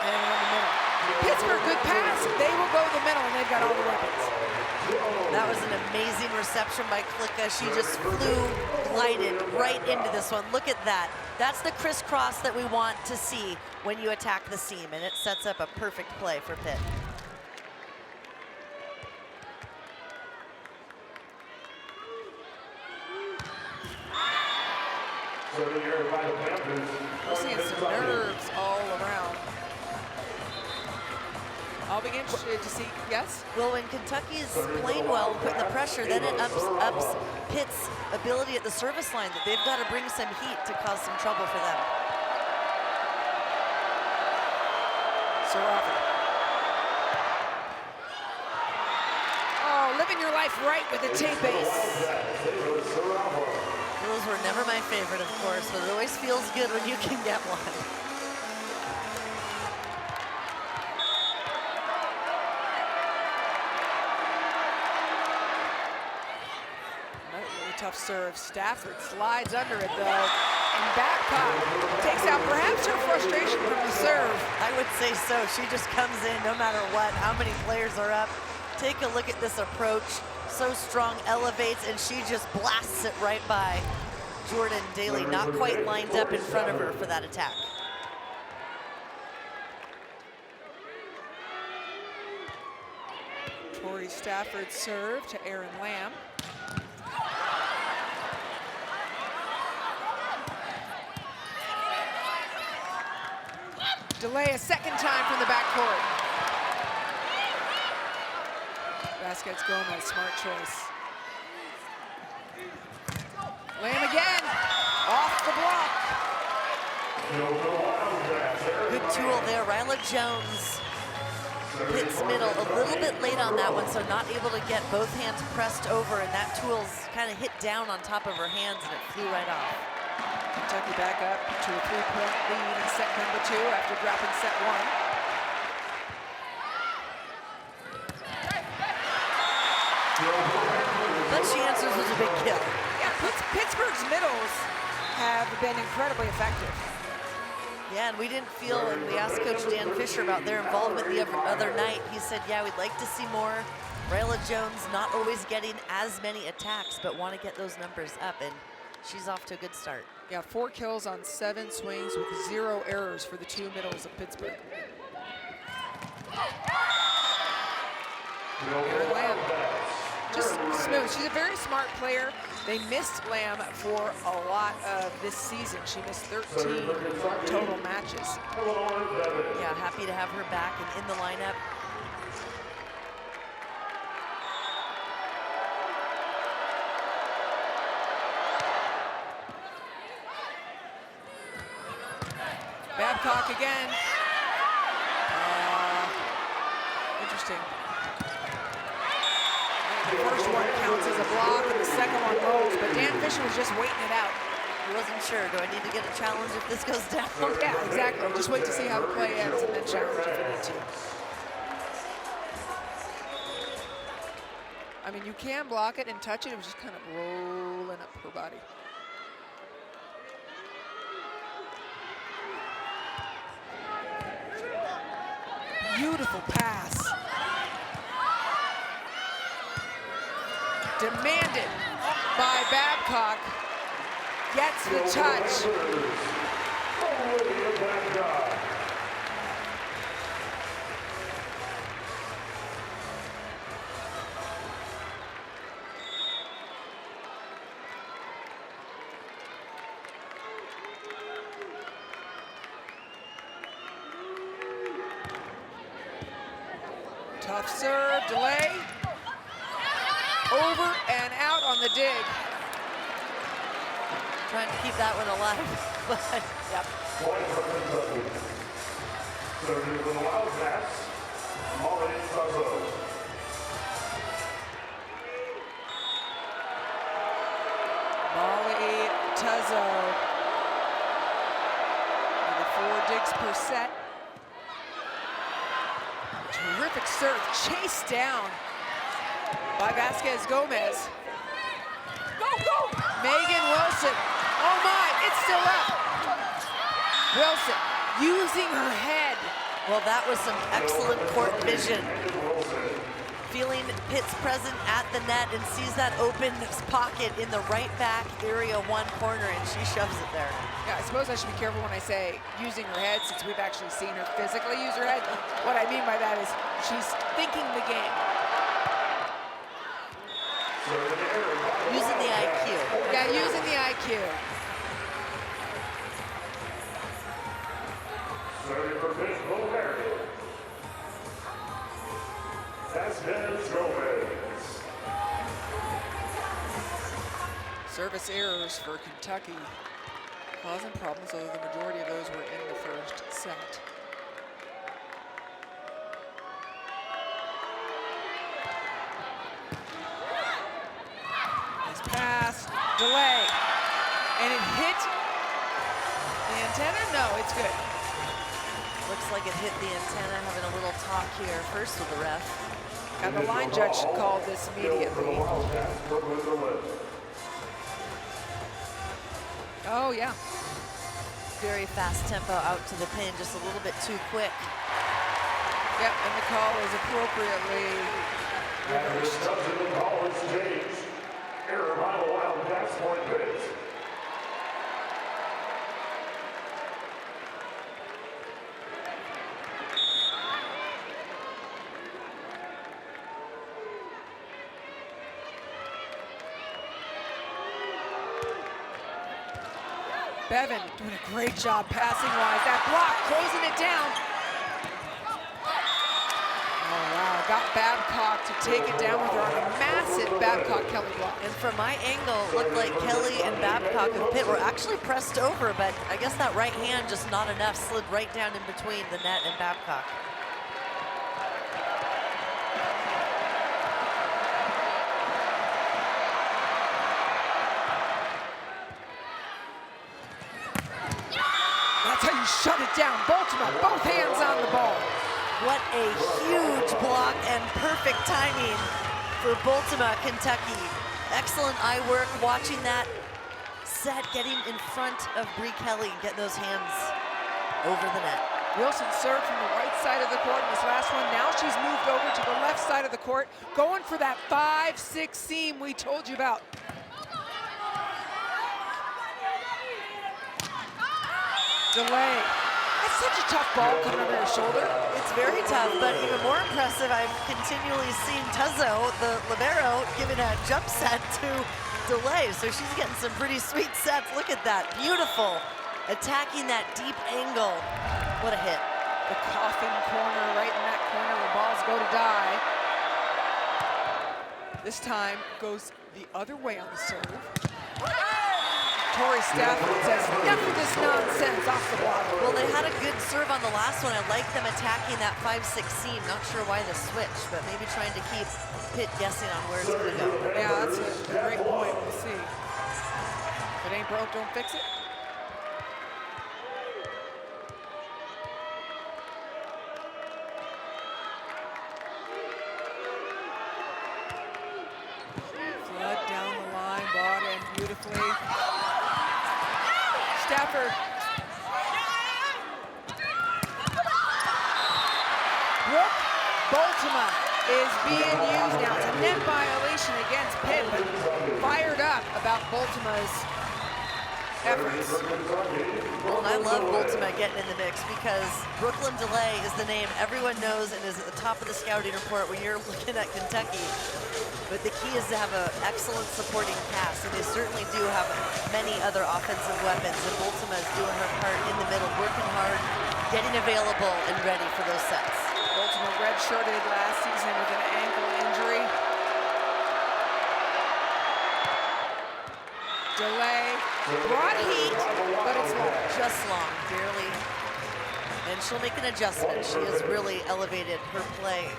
And in the middle. Pittsburgh, good pass. They will go to the middle, and they've got all the weapons. That was an amazing reception by Klicka. She just flew, glided right into this one. Look at that. That's the crisscross that we want to see when you attack the seam, and it sets up a perfect play for Pitt. We're seeing some nerves all around. I'll be interested to see, yes? Well, when Kentucky's playing well, putting the pressure, then it ups Pitt's ability at the service line, that they've got to bring some heat to cause some trouble for them. Sarafi. Oh, living your life right with a tape ace. Those were never my favorite, of course, but it always feels good when you can get one. Really tough serve. Stafford slides under it, though, and Babcock takes out perhaps her frustration from the serve. I would say so. She just comes in no matter what, how many players are up. Take a look at this approach. So strong, elevates, and she just blasts it right by Jordan Daly, not quite lined up in front of her for that attack. Tori Stafford serve to Aaron Lamb. Delay a second time from the backcourt. Vasquez Gomez, smart choice. Lamb again, off the block. Good tool there, Ryla Jones. Pitt's middle, a little bit late on that one, so not able to get both hands pressed over, and that tool's kind of hit down on top of her hands, and it flew right off. Kentucky back up to a 3-point lead in set number 2 after dropping set 1. But she answers with a big kill. Yeah, Pittsburgh's middles have been incredibly effective. Yeah, and we didn't feel, and we asked Coach Dan Fisher about their involvement the other night. He said, yeah, we'd like to see more. Ryla Jones not always getting as many attacks, but want to get those numbers up, and she's off to a good start. Yeah, 4 kills on 7 swings with 0 errors for the 2 middles of Pittsburgh. Aaron Lamb, just smooth. She's a very smart player. They missed Lamb for a lot of this season. She missed 13 total matches. Yeah, happy to have her back and in the lineup. Babcock again. Interesting. The first one counts as a block, and the second one rolls, but Dan Fisher was just waiting it out. He wasn't sure, do I need to get a challenge if this goes down? Yeah, exactly. Just wait to see how the play ends and then challenge if you need to. I mean, you can block it and touch it. It was just kind of rolling up her body. Beautiful pass. Demanded by Babcock. Gets the touch. Tough serve, delay. Over and out on the dig. Trying to keep that one alive, but yep. Serving with a wild pass, Molly Tuzzo. Molly Tuzzo. With 4 digs per set. Terrific serve, chased down by Vasquez Gomez. Go, go! Megan Wilson. Oh my, it's still up. Wilson using her head. Well, that was some excellent court vision. Feeling Pitt's present at the net and sees that open pocket in the right back area 1 corner, and she shoves it there. Yeah, I suppose I should be careful when I say using her head, since we've actually seen her physically use her head. What I mean by that is she's thinking the game. Using the IQ. Yeah, using the IQ. Serving for Pitt, Bulgaria. Vasquez Gomez. Service errors for Kentucky causing problems, although the majority of those were in the first set. Nice pass, delay, and it hit the antenna? No, it's good. Looks like it hit the antenna, having a little talk here first with the ref. And the line judge called this immediately. Oh, yeah. Very fast tempo out to the pin, just a little bit too quick. Yep, and the call is appropriately reversed. The call is changed. Error by the Wildcats, point Pitt. Bevan doing a great job passing-wise. That block, closing it down. Oh, wow, got Babcock to take it down with her on a massive Babcock-Kelly block. And from my angle, it looked like Kelly and Babcock of Pitt were actually pressed over, but I guess that right hand just not enough, slid right down in between the net and Babcock. That's how you shut it down. Baltimore, both hands on the ball. What a huge block and perfect timing for Baltimore, Kentucky. Excellent eye work, watching that set, getting in front of Bree Kelly and getting those hands over the net. Wilson served from the right side of the court in this last one. Now she's moved over to the left side of the court, going for that 5-6 seam we told you about. Delay. That's such a tough ball coming over your shoulder. It's very tough, but even more impressive, I've continually seen Tuzzo, the libero, giving a jump set to Delay. So she's getting some pretty sweet sets. Look at that, beautiful. Attacking that deep angle. What a hit. The coffin corner, right in that corner where balls go to die. This time goes the other way on the serve. Tori Stafford says, enough of this nonsense off the block. Well, they had a good serve on the last one. I like them attacking that 5-6 seam. Not sure why the switch, but maybe trying to keep Pitt guessing on where it's going to go. Yeah, that's a great point. We'll see. If it ain't broke, don't fix it. Flood down the line, bought in beautifully. Stafford. Brooke Baltimore is being used now. It's a net violation against Pitt, but fired up about Baltimore's efforts. Well, and I love Baltimore getting in the mix because Brooklyn Delay is the name everyone knows and is at the top of the scouting report when you're looking at Kentucky. But the key is to have an excellent supporting cast, and they certainly do have many other offensive weapons. And Baltimore is doing her part in the middle, working hard, getting available and ready for those sets. Baltimore redshirted last season with an ankle injury. Delay, brought heat, but it's long. Just long, barely. And she'll make an adjustment. She has really elevated her play,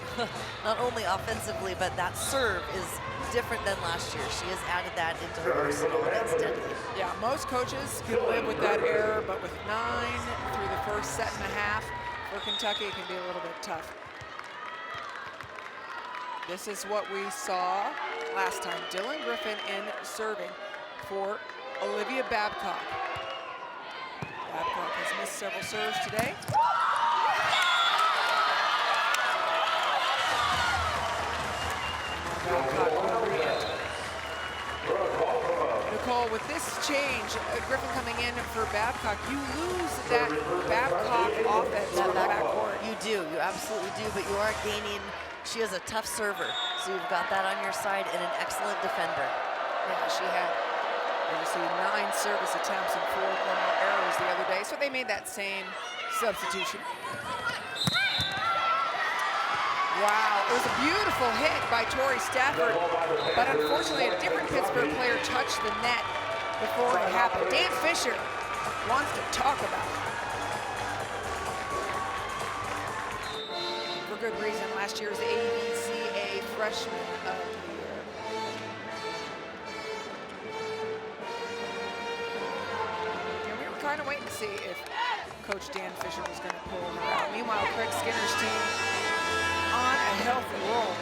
not only offensively, but that serve is different than last year. She has added that into her arsenal, and it's deadly. Yeah, most coaches can live with that error, but with 9 through the first set and a half, for Kentucky, it can be a little bit tough. This is what we saw last time. Dylan Griffin in serving for Olivia Babcock. Babcock has missed several serves today. Babcock will re-enter. Nicole, with this change, Griffin coming in for Babcock, you lose that Babcock offense in the backcourt. You do, you absolutely do, but you are gaining. She is a tough server, so you've got that on your side and an excellent defender. Yeah, she had, obviously, 9 service attempts and 4 more errors the other day, so they made that same substitution. Wow, it was a beautiful hit by Tori Stafford, but unfortunately a different Pittsburgh player touched the net before it happened. Dan Fisher wants to talk about it. For good reason, last year's ABCA Freshman of the Year. And we were kind of waiting to see if Coach Dan Fisher was going to pull her out. Meanwhile, Craig Skinner's team on a healthy roll.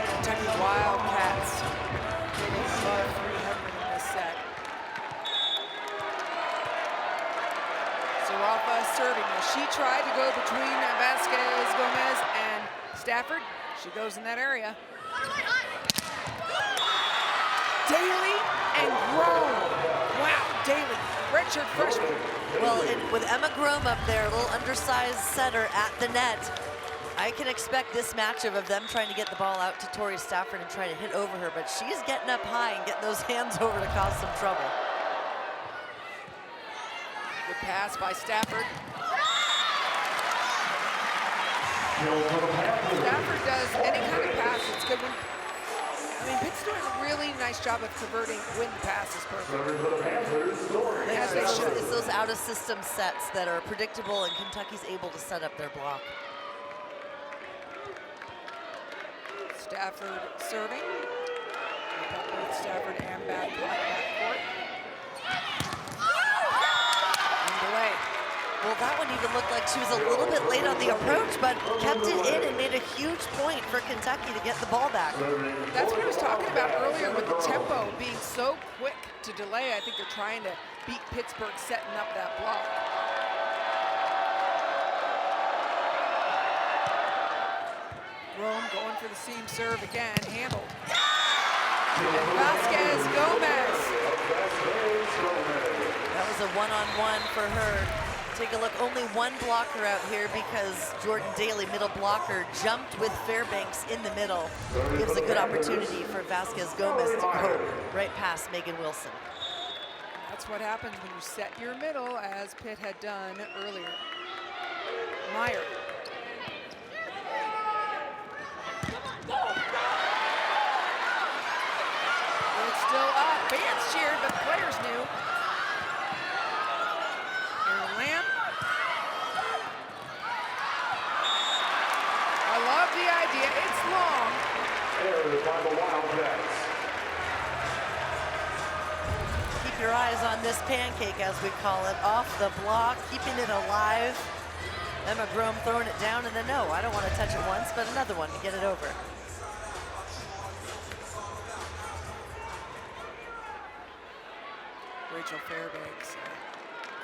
Kentucky Wildcats hitting above 300 in this set. Sarafa serving. Now she tried to go between Vasquez, Gomez, and Stafford. She goes in that area. Daly and Grown. Wow, Daly redshirt freshman. Well, with Emma Grom up there, a little undersized setter at the net, I can expect this matchup of them trying to get the ball out to Tori Stafford and try to hit over her, but she's getting up high and getting those hands over to cause some trouble. Good pass by Stafford. Stafford does any kind of pass, it's good one. I mean, Pitt's doing a really nice job of converting when the pass is perfect. As they should. It's those out-of-system sets that are predictable, and Kentucky's able to set up their block. Stafford serving. Both Stafford and backcourt. Underway. Well, that one even looked like she was a little bit late on the approach, but kept it in and made a huge point for Kentucky to get the ball back. That's what I was talking about earlier with the tempo being so quick to delay. I think they're trying to beat Pittsburgh setting up that block. Rome going for the seam serve again, handled. And Vasquez Gomez. That was a one-on-one for her. Take a look, only one blocker out here because Jordan Daly, middle blocker, jumped with Fairbanks in the middle. Gives a good opportunity for Vasquez Gomez to go right past Megan Wilson. That's what happens when you set your middle, as Pitt had done earlier. Meyer. It's still up. Fans cheered, but the players knew. Aaron Lamb. I love the idea. It's long. Error by the Wildcats. Keep your eyes on this pancake, as we call it, off the block, keeping it alive. Emma Grom throwing it down, and then no, I don't want to touch it once, but another one to get it over. Rachel Fairbanks.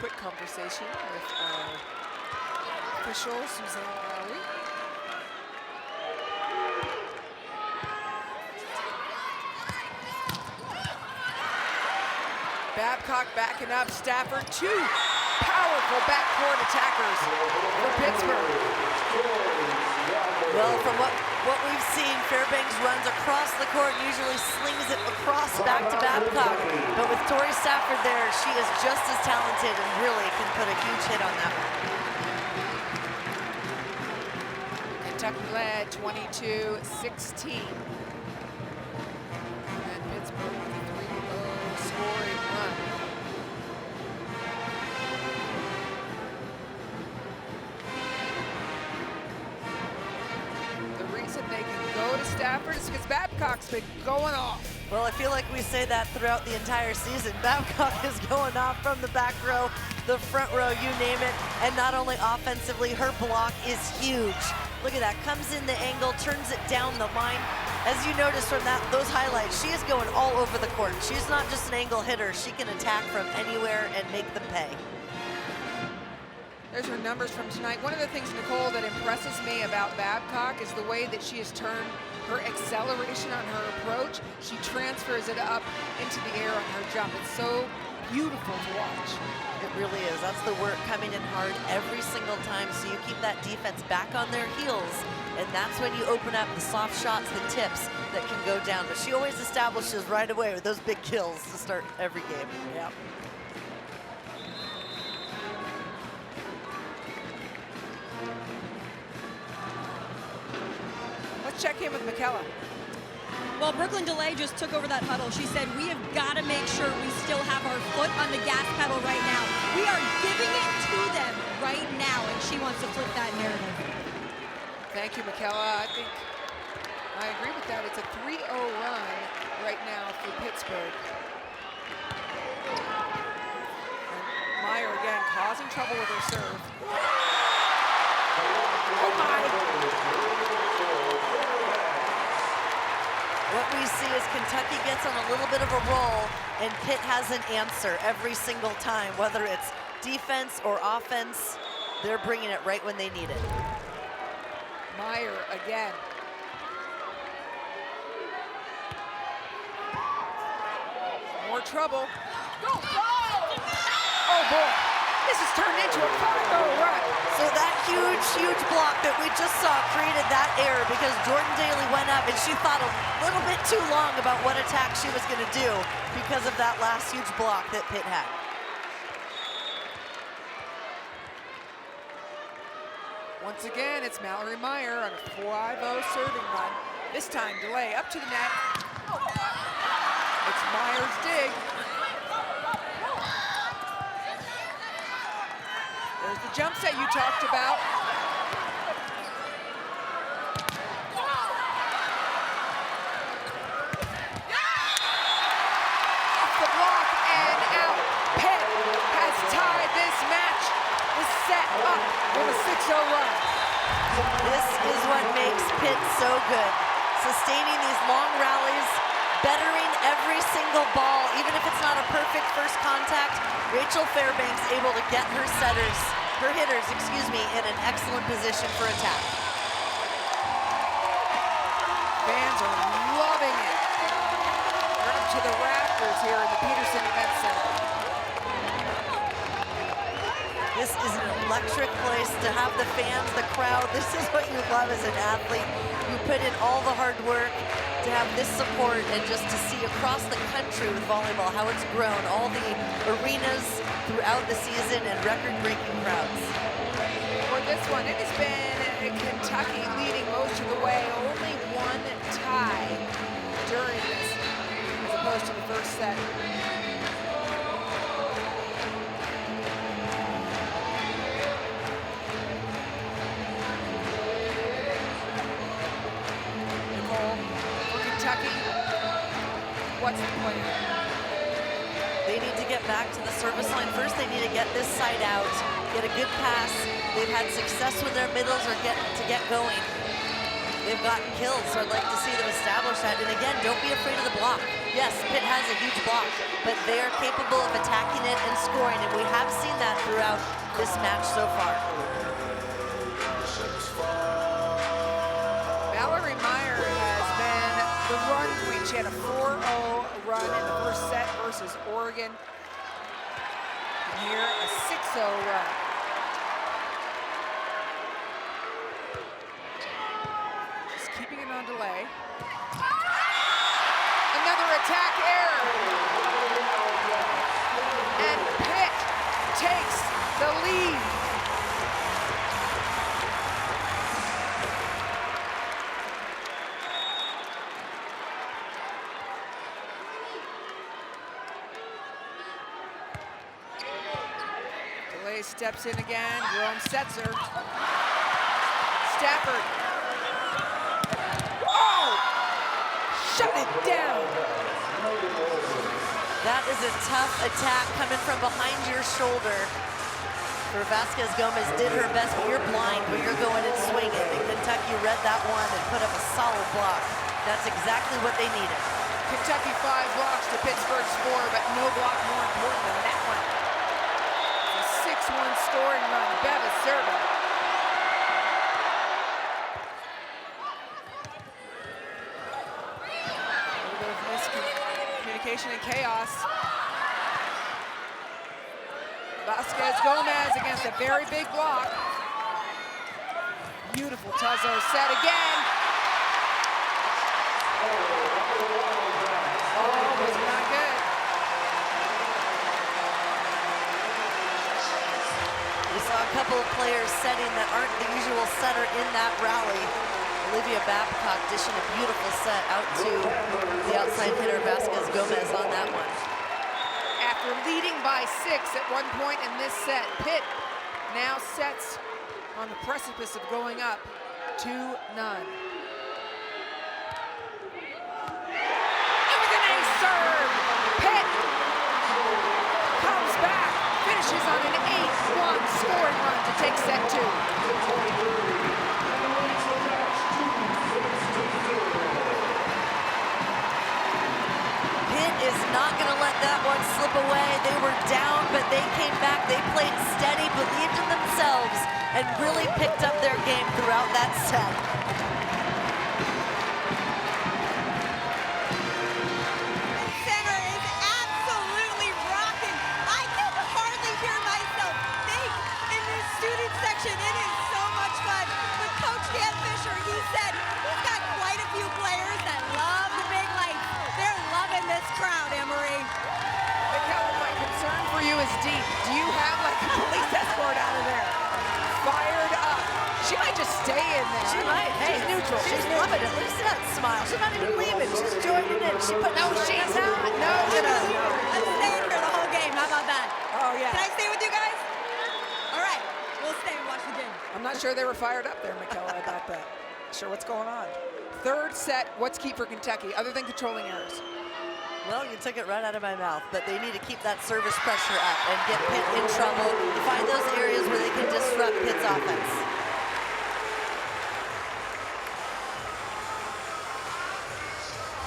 Quick conversation with our official, Suzanne Lowry. Babcock backing up Stafford. Two powerful backcourt attackers for Pittsburgh. Well, from what we've seen, Fairbanks runs across the court, usually slings it across back to Babcock. But with Tori Stafford there, she is just as talented and really can put a huge hit on that one. Kentucky led 22-16. And Pittsburgh with a 3-0 scoring run. The reason they can go to Stafford is because Babcock's been going off. Well, I feel like we say that throughout the entire season. Babcock is going off from the back row, the front row, you name it. And not only offensively, her block is huge. Look at that, comes in the angle, turns it down the line. As you notice from those highlights, she is going all over the court. She's not just an angle hitter. She can attack from anywhere and make them pay. There's her numbers from tonight. One of the things, Nicole, that impresses me about Babcock is the way that she has turned her acceleration on her approach. She transfers it up into the air on her jump. It's so beautiful to watch. It really is. That's the work coming in hard every single time, so you keep that defense back on their heels, and that's when you open up the soft shots, the tips that can go down. But she always establishes right away with those big kills to start every game. Yeah. Let's check in with McKella. Well, Brooklyn DeLay just took over that huddle. She said, we have got to make sure we still have our foot on the gas pedal right now. We are giving it to them right now, and she wants to flip that narrative. Thank you, McKella. I agree with that. It's a 3-0 run right now for Pittsburgh. And Meyer again causing trouble with her serve. Oh my! What we see is Kentucky gets on a little bit of a roll, and Pitt has an answer every single time, whether it's defense or offense. They're bringing it right when they need it. Meyer again. More trouble. Go! Oh boy, this has turned into a 5-0 run. So that huge block that we just saw created that error because Jordan Daly went up and she thought a little bit too long about what attack she was gonna do because of that last huge block that Pitt had. Once again, it's Mallory Meyer on a 5-0 serving run. This time, delay up to the net. It's Meyer's dig. There's the jump set you talked about. Off the block and out. Pitt has tied this match. Is set up with a 6-0 run. This is what makes Pitt so good. Sustaining these long rallies, bettering every single ball, even if it's not a perfect first contact. Rachel Fairbanks able to get her hitters, in an excellent position for attack. Fans are loving it. They're up to the rafters here in the Peterson Event Center. This is an electric place to have the fans, the crowd. This is what you love as an athlete. You put in all the hard work to have this support and just to see across the country with volleyball how it's grown, all the arenas throughout the season and record-breaking crowds. For this one, it has been Kentucky leading most of the way. Only one tie during this, as opposed to the first set. Kentucky, what's the plan? They need to get back to the service line. First, they need to get this side out, get a good pass. They've had success with their middles or get going. They've gotten kills, so I'd like to see them establish that. And again, don't be afraid of the block. Yes, Pitt has a huge block, but they are capable of attacking it and scoring, and we have seen that throughout this match so far. Mallory Meyer has been the run queen. She had a 4-0 run in the first set versus Oregon. And here, a 6-0 run. Just keeping it on delay. Another attack error. And Pitt takes the lead. Steps in again, Jerome sets her. Stafford. Oh! Shut it down! That is a tough attack coming from behind your shoulder. For Vasquez Gomez did her best, but you're blind when you're going and swinging. And Kentucky read that one and put up a solid block. That's exactly what they needed. Kentucky 5 blocks to Pittsburgh's 4, but no block more important than that one. 6-1 scoring run, Bev is serving. A little bit of miscommunication and chaos. Vasquez Gomez against a very big block. Beautiful Tuzzo set again. Oh, was not good. We saw a couple of players setting that aren't the usual setter in that rally. Olivia Babcock dishing a beautiful set out to the outside hitter Vasquez Gomez on that one. After leading by 6 at one point in this set, Pitt now sets on the precipice of going up 2-0. It was an ace serve. Pitt comes back, finishes on an 8-1 scoring run to take set 2. Is not going to let that one slip away. They were down, but they came back. They played steady, believed in themselves, and really picked up their game throughout that set. Center is absolutely rocking. I can hardly hear is deep. Do you have like a police escort out of there? Fired up. She might just stay in there. She might. Hey, she's neutral. She's loving it. Look at that smile. She's not even leaving. She's joining in. She put No, she's not. No, I'm staying here the whole game. How about that? Oh, yeah. Can I stay with you guys? All right. We'll stay and watch the game. I'm not sure they were fired up there, Michaela, about that. Not sure what's going on. Third set, what's key for Kentucky, other than controlling errors? Well, you took it right out of my mouth, but they need to keep that service pressure up and get Pitt in trouble. Find those areas where they can disrupt Pitt's offense.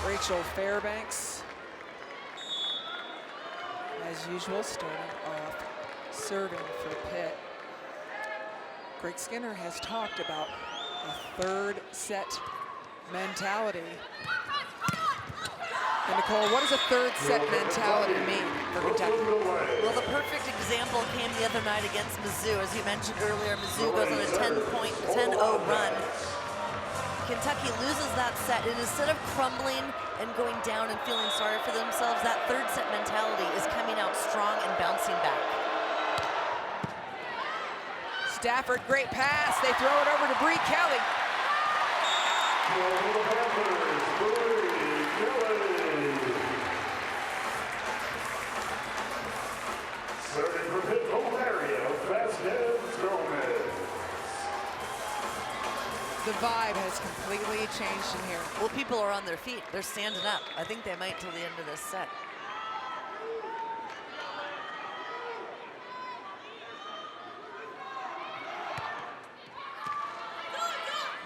Rachel Fairbanks, as usual, starting off serving for Pitt. Greg Skinner has talked about a third set mentality. And Nicole, what does a third set mentality mean for Kentucky? Well, the perfect example came the other night against Mizzou. As you mentioned earlier, Mizzou goes on a 10-0 run. Kentucky loses that set, and instead of crumbling and going down and feeling sorry for themselves, that third set mentality is coming out strong and bouncing back. Stafford, great pass. They throw it over to Bree Kelly. Serving for Pitt, Rosario, Vasquez-Gomez. The vibe has completely changed in here. Well, people are on their feet. They're standing up. I think they might till the end of this set.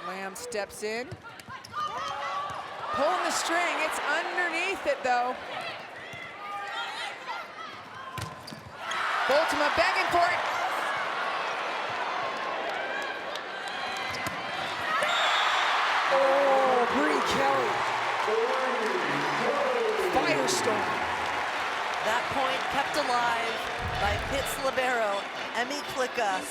Lamb steps in. Pulling the string. It's underneath it, though. Boltima begging for it. Oh, Bree Kelly. Firestorm. That point kept alive by Pitt's libero, Emmy Klicka.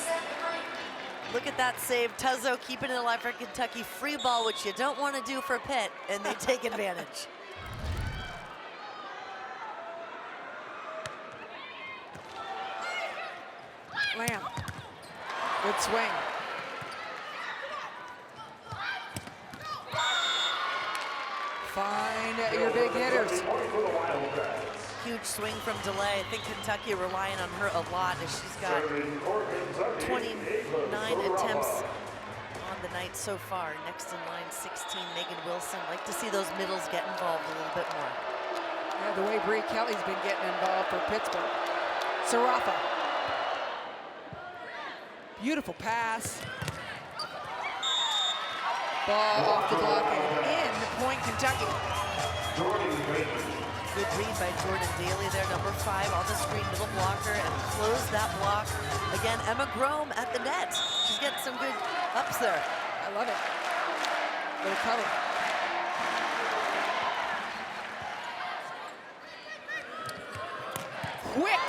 Look at that save. Tuzzo keeping it alive for Kentucky. Free ball, which you don't want to do for Pitt, and they take advantage. Lamb. Good swing. Find your big hitters. Huge swing from delay. I think Kentucky relying on her a lot as she's got 29 attempts on the night so far. Next in line, 16, Megan Wilson. Like to see those middles get involved a little bit more. Yeah, the way Bree Kelly's been getting involved for Pittsburgh. Sarafa. Beautiful pass. Ball off the block and in. Point Kentucky. Good read by Jordan Daly there, number 5 on the screen, middle blocker, and close that block. Again, Emma Grome at the net. She's getting some good ups there. I love it. Little cover. Quick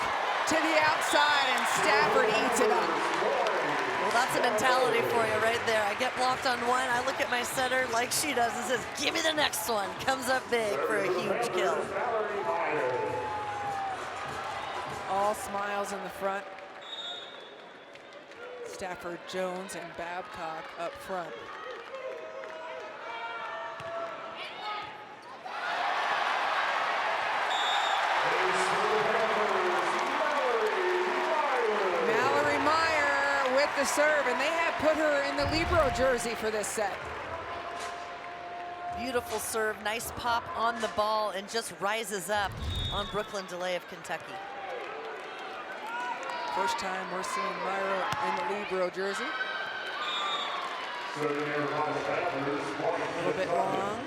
to the outside, and Stafford eats it up. Well, that's a mentality for you right there. I get blocked on one, I look at my setter like she does and says, give me the next one. Comes up big for a huge kill. All smiles in the front. Stafford, Jones, and Babcock up front. The serve, and they have put her in the libero jersey for this set. Beautiful serve, nice pop on the ball, and just rises up on Brooklyn DeLay of Kentucky. First time we're seeing Myra in the libero jersey. A little bit long.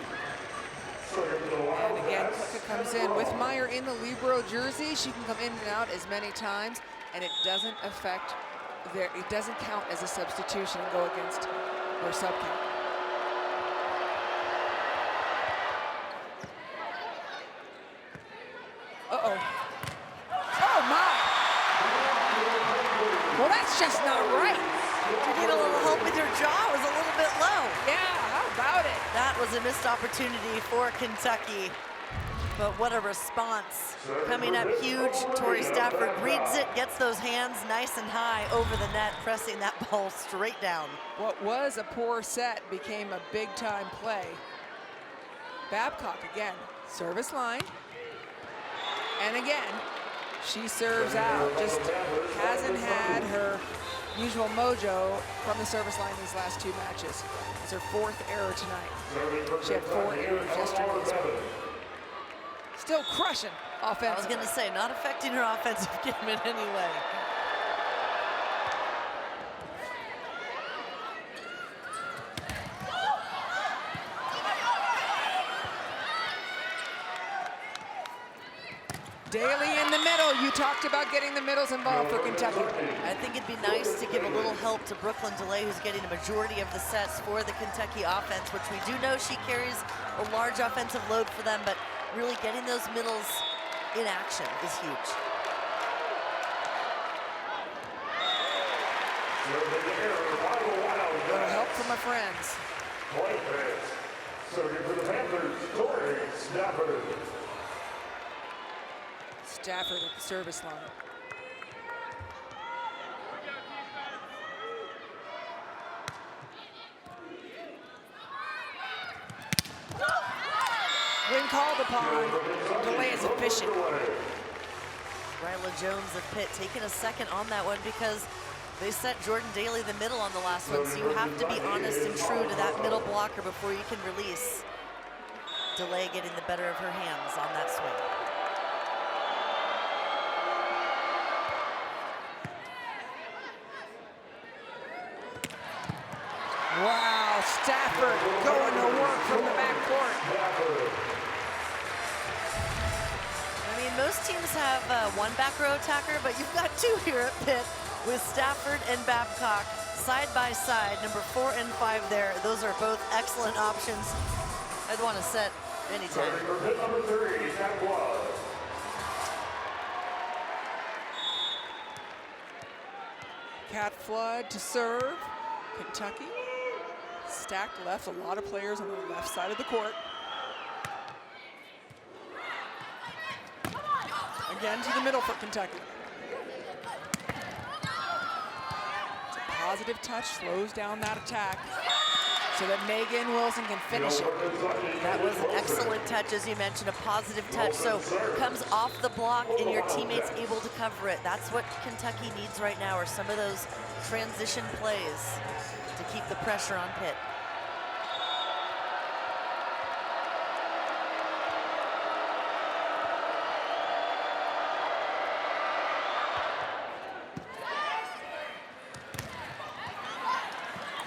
And again, Klicka comes in with Meyer in the libero jersey. She can come in and out as many times, and it doesn't affect it doesn't count as a substitution and go against her sub count. Uh-oh. Oh, my. Well, that's just not right. You need a little help with your jaw. It was a little bit low. Yeah, how about it? That was a missed opportunity for Kentucky. But what a response. Coming up huge, Tori Stafford reads it, gets those hands nice and high over the net, pressing that ball straight down. What was a poor set became a big-time play. Babcock again, service line. And again, she serves out. Just hasn't had her usual mojo from the service line these last 2 matches. It's her 4th error tonight. She had 4 errors yesterday as well. Still crushing offensively. I was going to say, not affecting her offensive game in any way. Daly in the middle. You talked about getting the middles involved for Kentucky. I think it'd be nice to give a little help to Brooklyn DeLay, who's getting a majority of the sets for the Kentucky offense, which we do know she carries a large offensive load for them, but really getting those middles in action is huge. A little help from my friends. Serving for the Panthers, Tori Stafford. Stafford at the service line. When called upon, DeLay is efficient. Ryla Jones of Pitt taking a second on that one because they set Jordan Daly the middle on the last one, so you have to be honest and true to that middle blocker before you can release. DeLay getting the better of her hands on that swing. Wow, Stafford going to work from the backcourt. I mean, most teams have one back row attacker, but you've got 2 here at Pitt with Stafford and Babcock side by side, number 4 and 5 there. Those are both excellent options. I'd want to set anytime. Number 3, that was. Cat Flood to serve. Kentucky. Stacked left, a lot of players on the left side of the court. Again to the middle for Kentucky. It's a positive touch, slows down that attack so that Megan Wilson can finish it. That was an excellent touch, as you mentioned, a positive touch. So comes off the block and your teammate's able to cover it. That's what Kentucky needs right now, are some of those transition plays to keep the pressure on Pitt.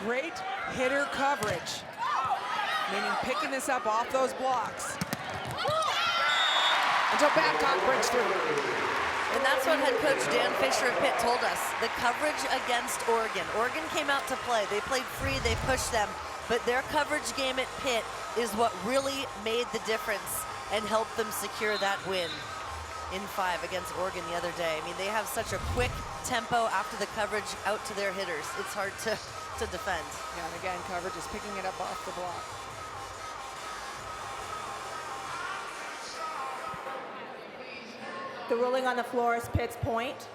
Great hitter coverage, meaning picking this up off those blocks until Babcock breaks through. And that's what head coach Dan Fisher of Pitt told us, the coverage against Oregon. Oregon came out to play. They played free, they pushed them, but their coverage game at Pitt is what really made the difference and helped them secure that win in 5 against Oregon the other day. I mean, they have such a quick tempo after the coverage out to their hitters. It's hard to defend. Yeah, and again, coverage is picking it up off the block. The ruling on the floor is Pitt's point.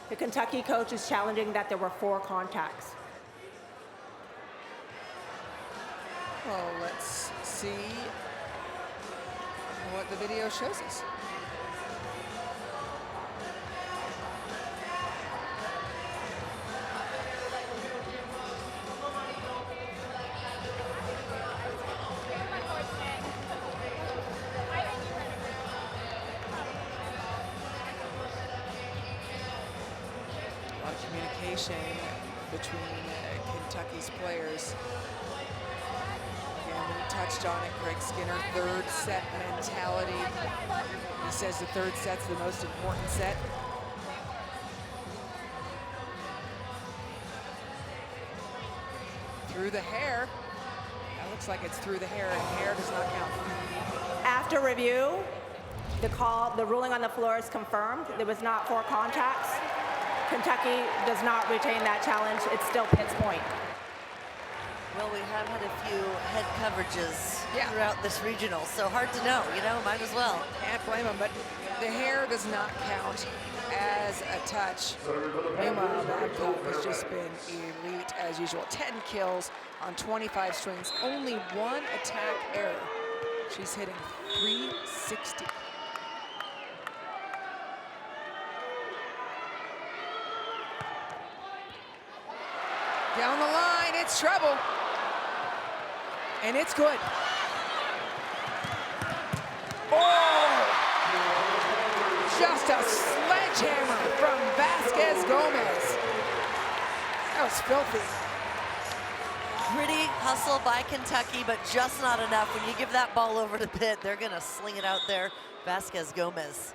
The Kentucky coach is challenging that there were 4 contacts. Well, let's see what the video shows us. Between Kentucky's players. Again, we touched on it, Craig Skinner, 3rd set mentality. He says the 3rd set's the most important set. Through the hair. That looks like it's through the hair, and hair does not count. After review, the ruling on the floor is confirmed. There was not 4 contacts. Kentucky does not retain that challenge. It's still Pitt's point. Well, we have had a few head coverages Yeah. throughout this regional. So hard to know, you know, might as well. Can't blame him, but the hair does not count as a touch. Meanwhile, Babcock has just been elite as usual. 10 kills on 25 swings, only 1 attack error. She's hitting .360. Down the line, it's trouble. And it's good. Oh! Just a sledgehammer from Vasquez Gomez. That was filthy. Gritty hustle by Kentucky, but just not enough. When you give that ball over to Pitt, they're gonna sling it out there. Vasquez Gomez,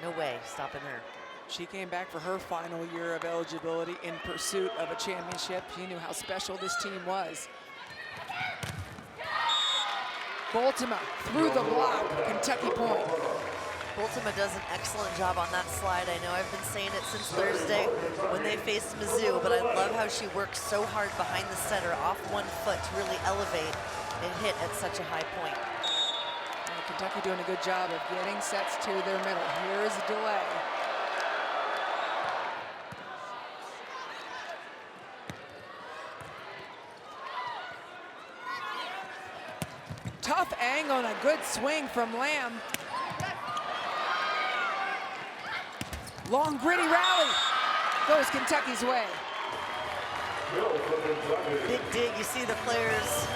no way stopping her. She came back for her final year of eligibility in pursuit of a championship. She knew how special this team was. Boltima through the block, Kentucky point. Boltima does an excellent job on that slide. I know I've been saying it since Thursday when they faced Mizzou, but I love how she works so hard behind the setter off 1 foot to really elevate and hit at such a high point. And Kentucky doing a good job of getting sets to their middle. Here's a delay. Tough angle and a good swing from Lamb. Long, gritty rally. Goes Kentucky's way. Big dig. You see the players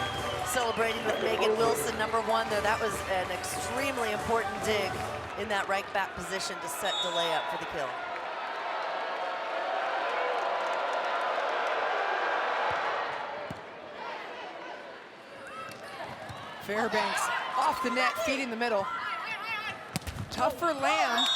celebrating with Megan Wilson, #1 there. That was an extremely important dig in that right back position to set delay up for the kill. Fairbanks off the net, feeding the middle. Tough for Lamb.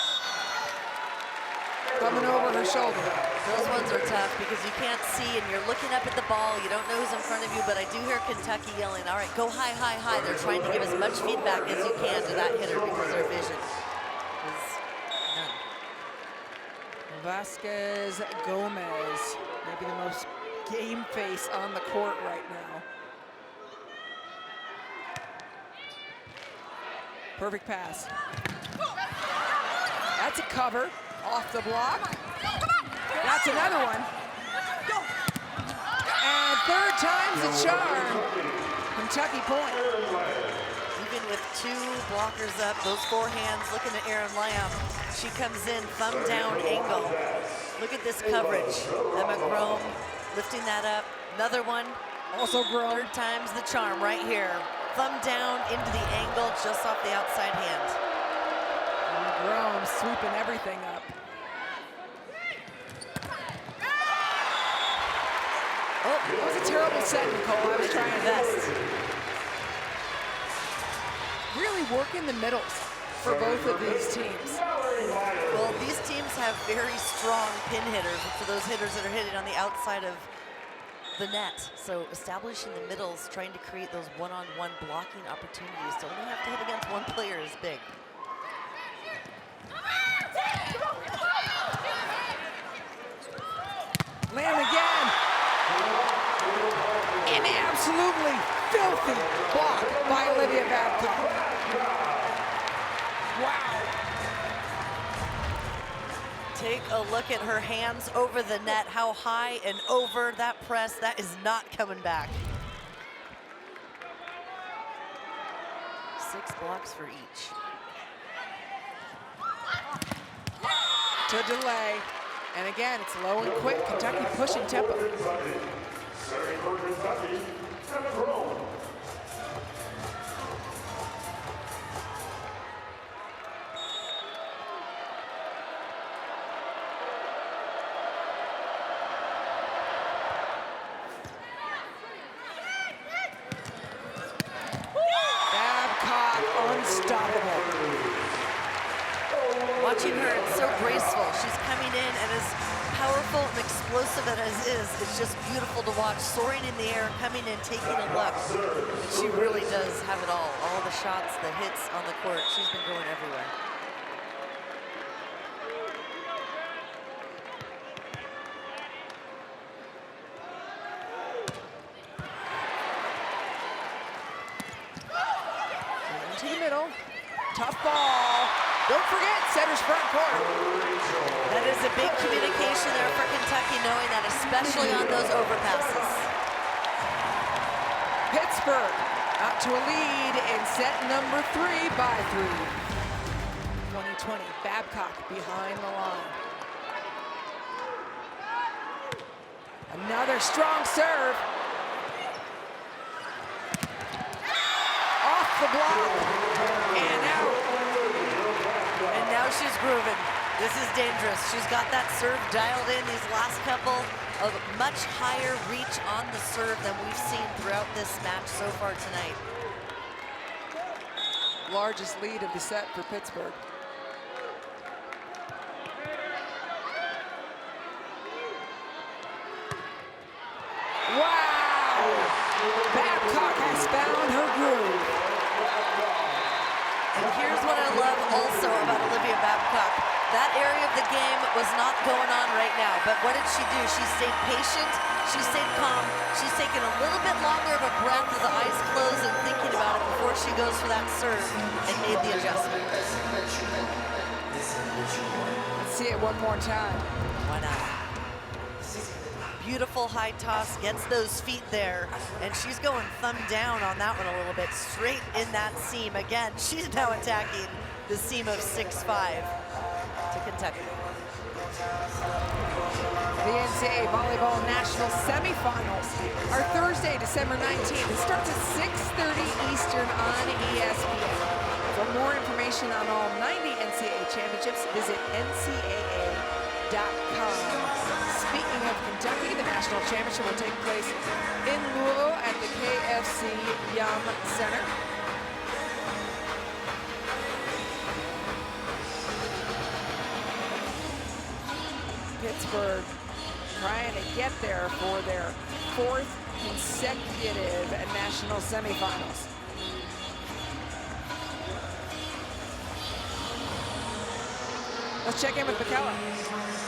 Coming over her shoulder. Those ones are tough because you can't see and you're looking up at the ball. You don't know who's in front of you, but I do hear Kentucky yelling, all right, go high, high, high. They're trying to give as much feedback as you can to that hitter because their vision is none. Vasquez Gomez, maybe the most game face on the court right now. Perfect pass. That's a cover off the block. That's another one. And third time's a charm. Kentucky point. Even with 2 blockers up, those forehands looking at Erin Lamb. She comes in, thumb down angle. Look at this coverage. Emma Grome lifting that up. Another one. Also Grome. Third time's the charm right here. Thumb down into the angle just off the outside hand. Grome sweeping everything up. Oh, that was a terrible set, Nicole. I was trying to best. Really working the middles for both of these teams. Well, these teams have very strong pin hitters for those hitters that are hitting on the outside of the net. So establishing the middles, trying to create those one-on-one blocking opportunities to only have to hit against one player is big. Lamb again. An absolutely filthy block by Olivia Babcock. Wow. Take a look at her hands over the net, how high and over that press. That is not coming back. 6 blocks for each. To delay. And again, it's low and quick. Kentucky pushing tempo. Serving for Kentucky, Emma Grome. Babcock unstoppable. Watching her, it's so graceful. She's coming in and as powerful and explosive as it is, it's just beautiful to watch. Soaring in the air, coming in, taking a look. And she really does have it all. All the shots, the hits on the court. She's been going everywhere. to the middle. Tough ball. Don't forget, setter's front court. That is a big communication there for Kentucky, knowing that, especially on those overpasses. Pittsburgh out to a lead in set number 3 by 3. 2020, Babcock behind the line. Another strong serve. Off the block and out. And now she's grooving. This is dangerous. She's got that serve dialed in these last couple of much higher reach on the serve than we've seen throughout this match so far tonight. Largest lead of the set for Pittsburgh. Wow! Babcock has found her groove. And here's what I love also about Olivia Babcock. That area of the game was not going on right now, but what did she do? She stayed patient, she stayed calm, she's taken a little bit longer of a breath with the eyes closed and thinking about it before she goes for that serve and made the adjustment. Let's see it one more time. Why not? Beautiful high toss, gets those feet there, and she's going thumb down on that one a little bit, straight in that seam. Again, she's now attacking the seam of 6'5" to Kentucky. The NCAA volleyball national semifinals are Thursday, December 19th. It starts at 6:30 Eastern on ESPN. For more information on all 90 NCAA championships, visit ncaa.com. Speaking of Kentucky, the national championship will take place in Louisville at the KFC Yum Center. Pittsburgh trying to get there for their 4th consecutive national semifinals. Let's check in with McKella.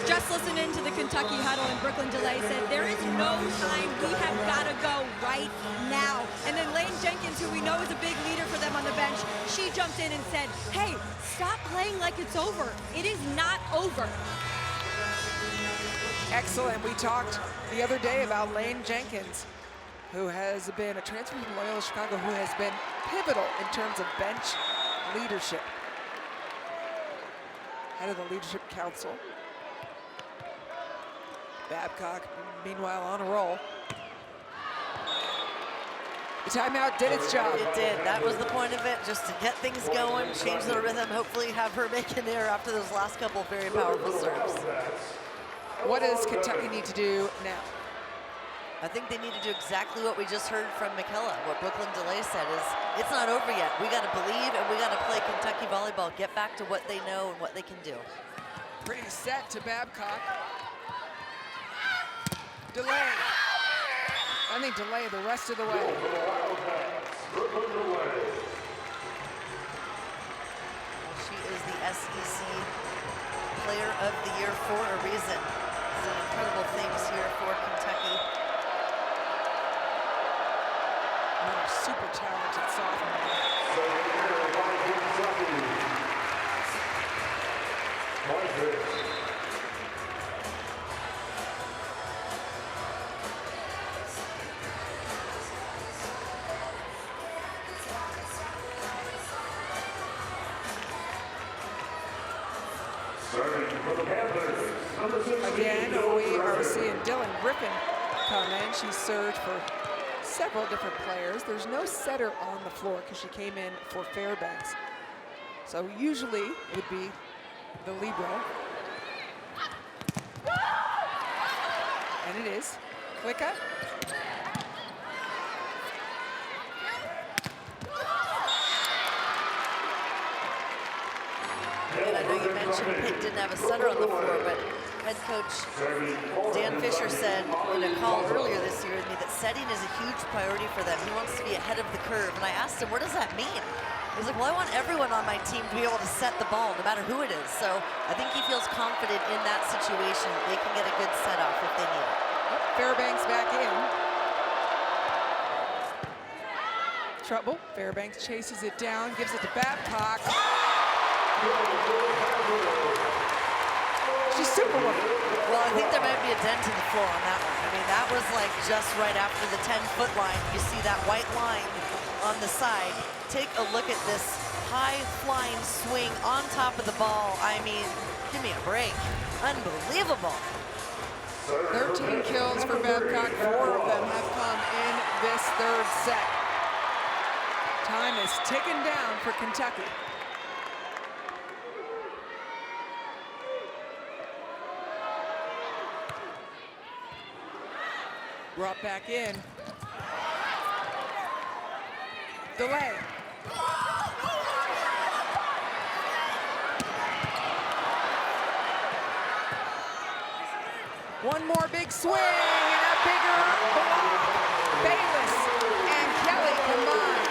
Just listening to the Kentucky huddle, and Brooklyn DeLay said, there is no time, we have got to go right now. And then Lane Jenkins, who we know is a big leader for them on the bench, she jumped in and said, hey, stop playing like it's over. It is not over. Excellent. We talked the other day about Lane Jenkins, who has been a transfer from Loyola Chicago, who has been pivotal in terms of bench leadership. Head of the Leadership Council. Babcock, meanwhile, on a roll. The timeout did its job. It did. That was the point of it, just to get things going, change the rhythm, hopefully have her make an error after those last couple very powerful serves. What does Kentucky need to do now? I think they need to do exactly what we just heard from McKella. What Brooklyn DeLay said is, it's not over yet. We got to believe and we got to play Kentucky volleyball, get back to what they know and what they can do. Pretty set to Babcock. Delay. I think delay the rest of the way. She is the SEC Player of the Year for a reason. Some incredible things here for Kentucky. Another super talented sophomore. For the Panthers, number 16. Again, we are seeing Dylan Griffin come in. She served for several different players. There's no setter on the floor because she came in for Fairbanks. So usually it would be the libero. And it is. Klicka. And I know you mentioned Pitt didn't have a setter on the floor, but head coach Dan Fisher said in a call earlier this year with me that setting is a huge priority for them. He wants to be ahead of the curve. And I asked him, what does that mean? He's like, well, I want everyone on my team to be able to set the ball, no matter who it is. So I think he feels confident in that situation. They can get a good set off if they need it. Fairbanks back in. Trouble. Fairbanks chases it down, gives it to Babcock. She's Superwoman. Well, I think there might be a dent in the floor on that one. I mean, that was like just right after the 10-foot line. You see that white line on the side. Take a look at this high-flying swing on top of the ball. I mean, give me a break. Unbelievable. 13 kills for Babcock. 4 of them have come in this third set. Time is ticking down for Kentucky. Brought back in. Delay. One more big swing and a bigger block. Bayless and Kelly combined.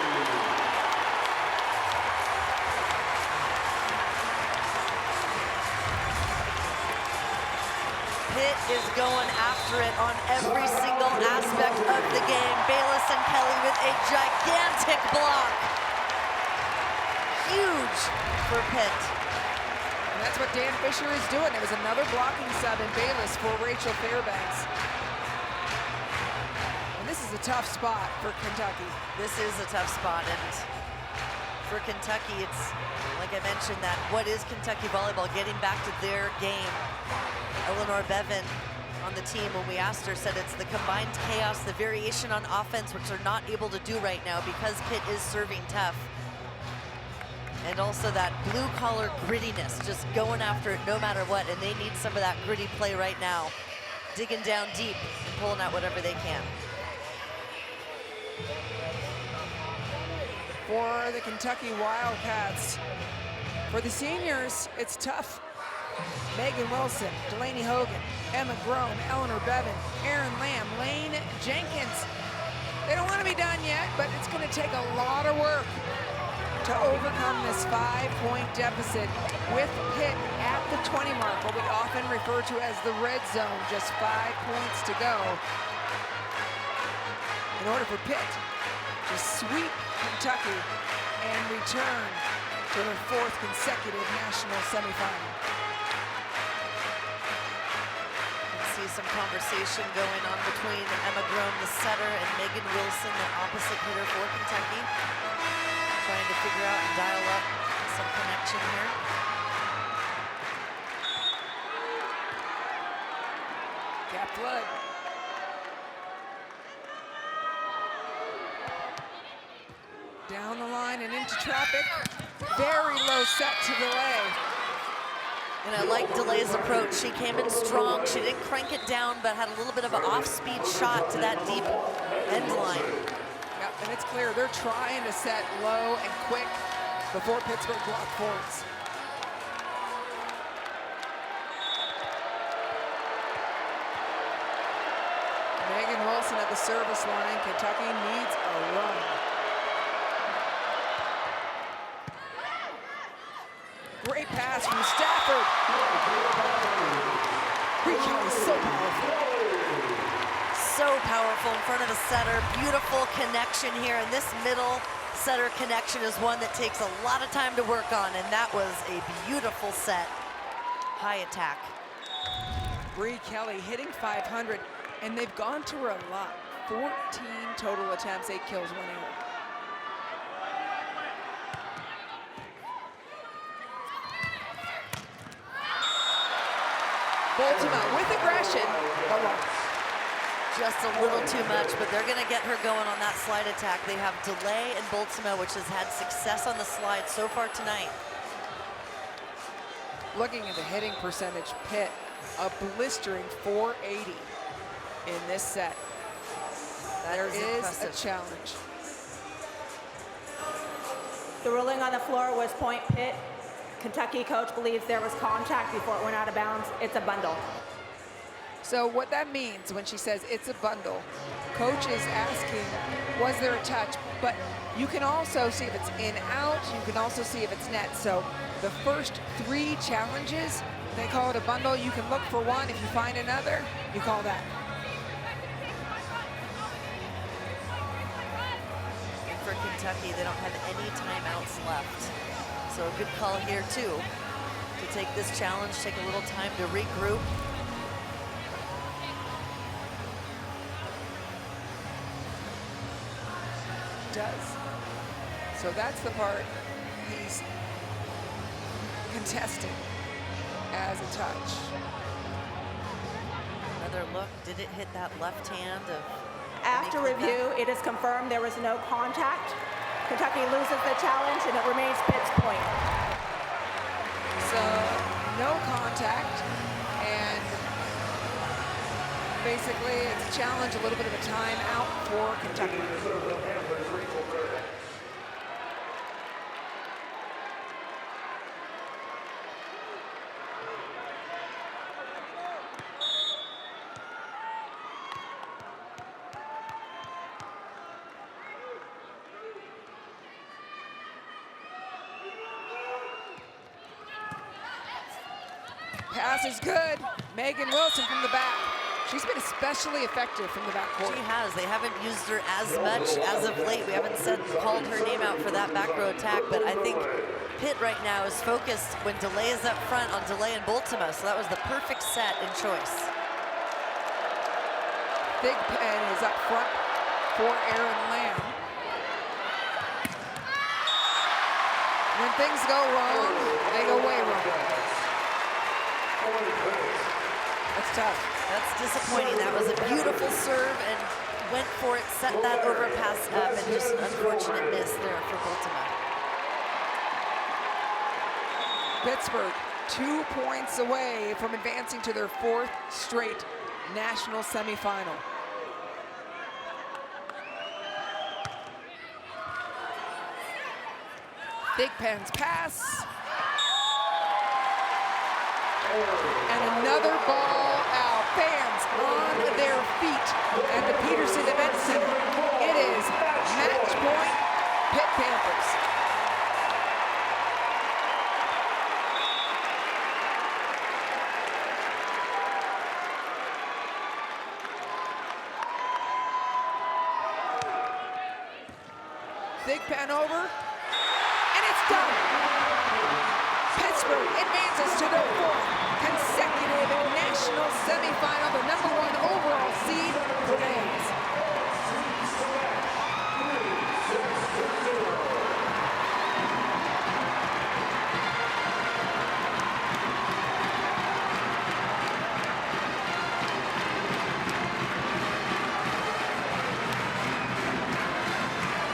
Pitt is going after it on every single aspect of the game. Bayless and Kelly with a gigantic block. Huge for Pitt. And that's what Dan Fisher is doing. It was another blocking sub in Bayless for Rachel Fairbanks. And this is a tough spot for Kentucky. This is a tough spot, and for Kentucky, it's, like I mentioned, that what is Kentucky volleyball, getting back to their game. Eleanor Bevan on the team, when we asked her, said it's the combined chaos, the variation on offense, which they're not able to do right now because Pitt is serving tough. And also that blue-collar grittiness, just going after it no matter what, and they need some of that gritty play right now. Digging down deep and pulling out whatever they can. For the Kentucky Wildcats, for the seniors, it's tough. Megan Wilson, Delaney Hogan, Emma Grome, Eleanor Bevan, Erin Lamb, Lane Jenkins. They don't want to be done yet, but it's going to take a lot of work to overcome this 5-point deficit with Pitt at the 20 mark, what we often refer to as the red zone, just 5 points to go. In order for Pitt to sweep Kentucky and return to their 4th consecutive national semifinal. See some conversation going on between Emma Grome, the setter, and Megan Wilson, the opposite hitter for Kentucky. Trying to figure out and dial up some connection here. Gap flood. Down the line and into traffic. Very low set to delay. And I like Delay's approach. She came in strong. She didn't crank it down, but had a little bit of an off-speed shot to that deep end line. Yep, and it's clear they're trying to set low and quick before Pittsburgh block forwards. Megan Wilson at the service line. Kentucky needs a run. Great pass from Stafford. Kelly is so powerful. So powerful in front of the setter. Beautiful connection here. And this middle setter connection is one that takes a lot of time to work on. And that was a beautiful set. High attack. Bree Kelly hitting 500. And they've gone to her a lot. 14 total attempts, 8 kills, 1 error. Boltima with aggression, but long. Just a little too much, but they're going to get her going on that slide attack. They have Delay and Boltima, which has had success on the slide so far tonight. Looking at the hitting percentage, Pitt, a blistering 480 in this set. There is impressive. a challenge. The ruling on the floor was point Pitt. Kentucky coach believes there was contact before it went out of bounds. It's a bundle. So what that means when she says it's a bundle, coach is asking, was there a touch? But you can also see if it's in, out. You can also see if it's net. So the first 3 challenges, they call it a bundle. You can look for one. If you find another, you call that. For for Kentucky. They don't have any timeouts left. So a good call here too, to take this challenge, take a little time to regroup. Does. So that's the part he's contesting as a touch. Another look, did it hit that left hand of... After review, it is confirmed there was no contact. Kentucky loses the challenge and it remains Pitt's point. So no contact, and basically it's a challenge, a little bit of a timeout for Kentucky. Pass is good. Megan Wilson from the back. She's been especially effective from the backcourt. She has. They haven't used her as much as of late. We haven't called her name out for that back row attack, but I think Pitt right now is focused when Delay is up front on Delay and Bultima, so that was the perfect set and choice. Big Pen is up front for Aaron Lamb. When things go wrong, they go way wrong. That's tough. That's disappointing. That was a beautiful serve and went for it, set that overpass up, and just an unfortunate miss there for Bultima. Pittsburgh 2 points away from advancing to their 4th straight national semifinal. Big Pen's pass. And another ball out. Fans on their feet at the Peterson Event Center. It is match point, Pitt Panthers. Big Pen over, and it's done. Pittsburgh advances to their 4th consecutive national semifinal. The #1 overall seed remains.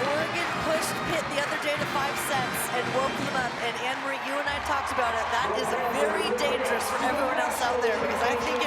Oregon pushed Pitt the other day to 5 sets and woke them up. And Anne-Marie, you and I talked about it. That is very dangerous for everyone else out there, because I think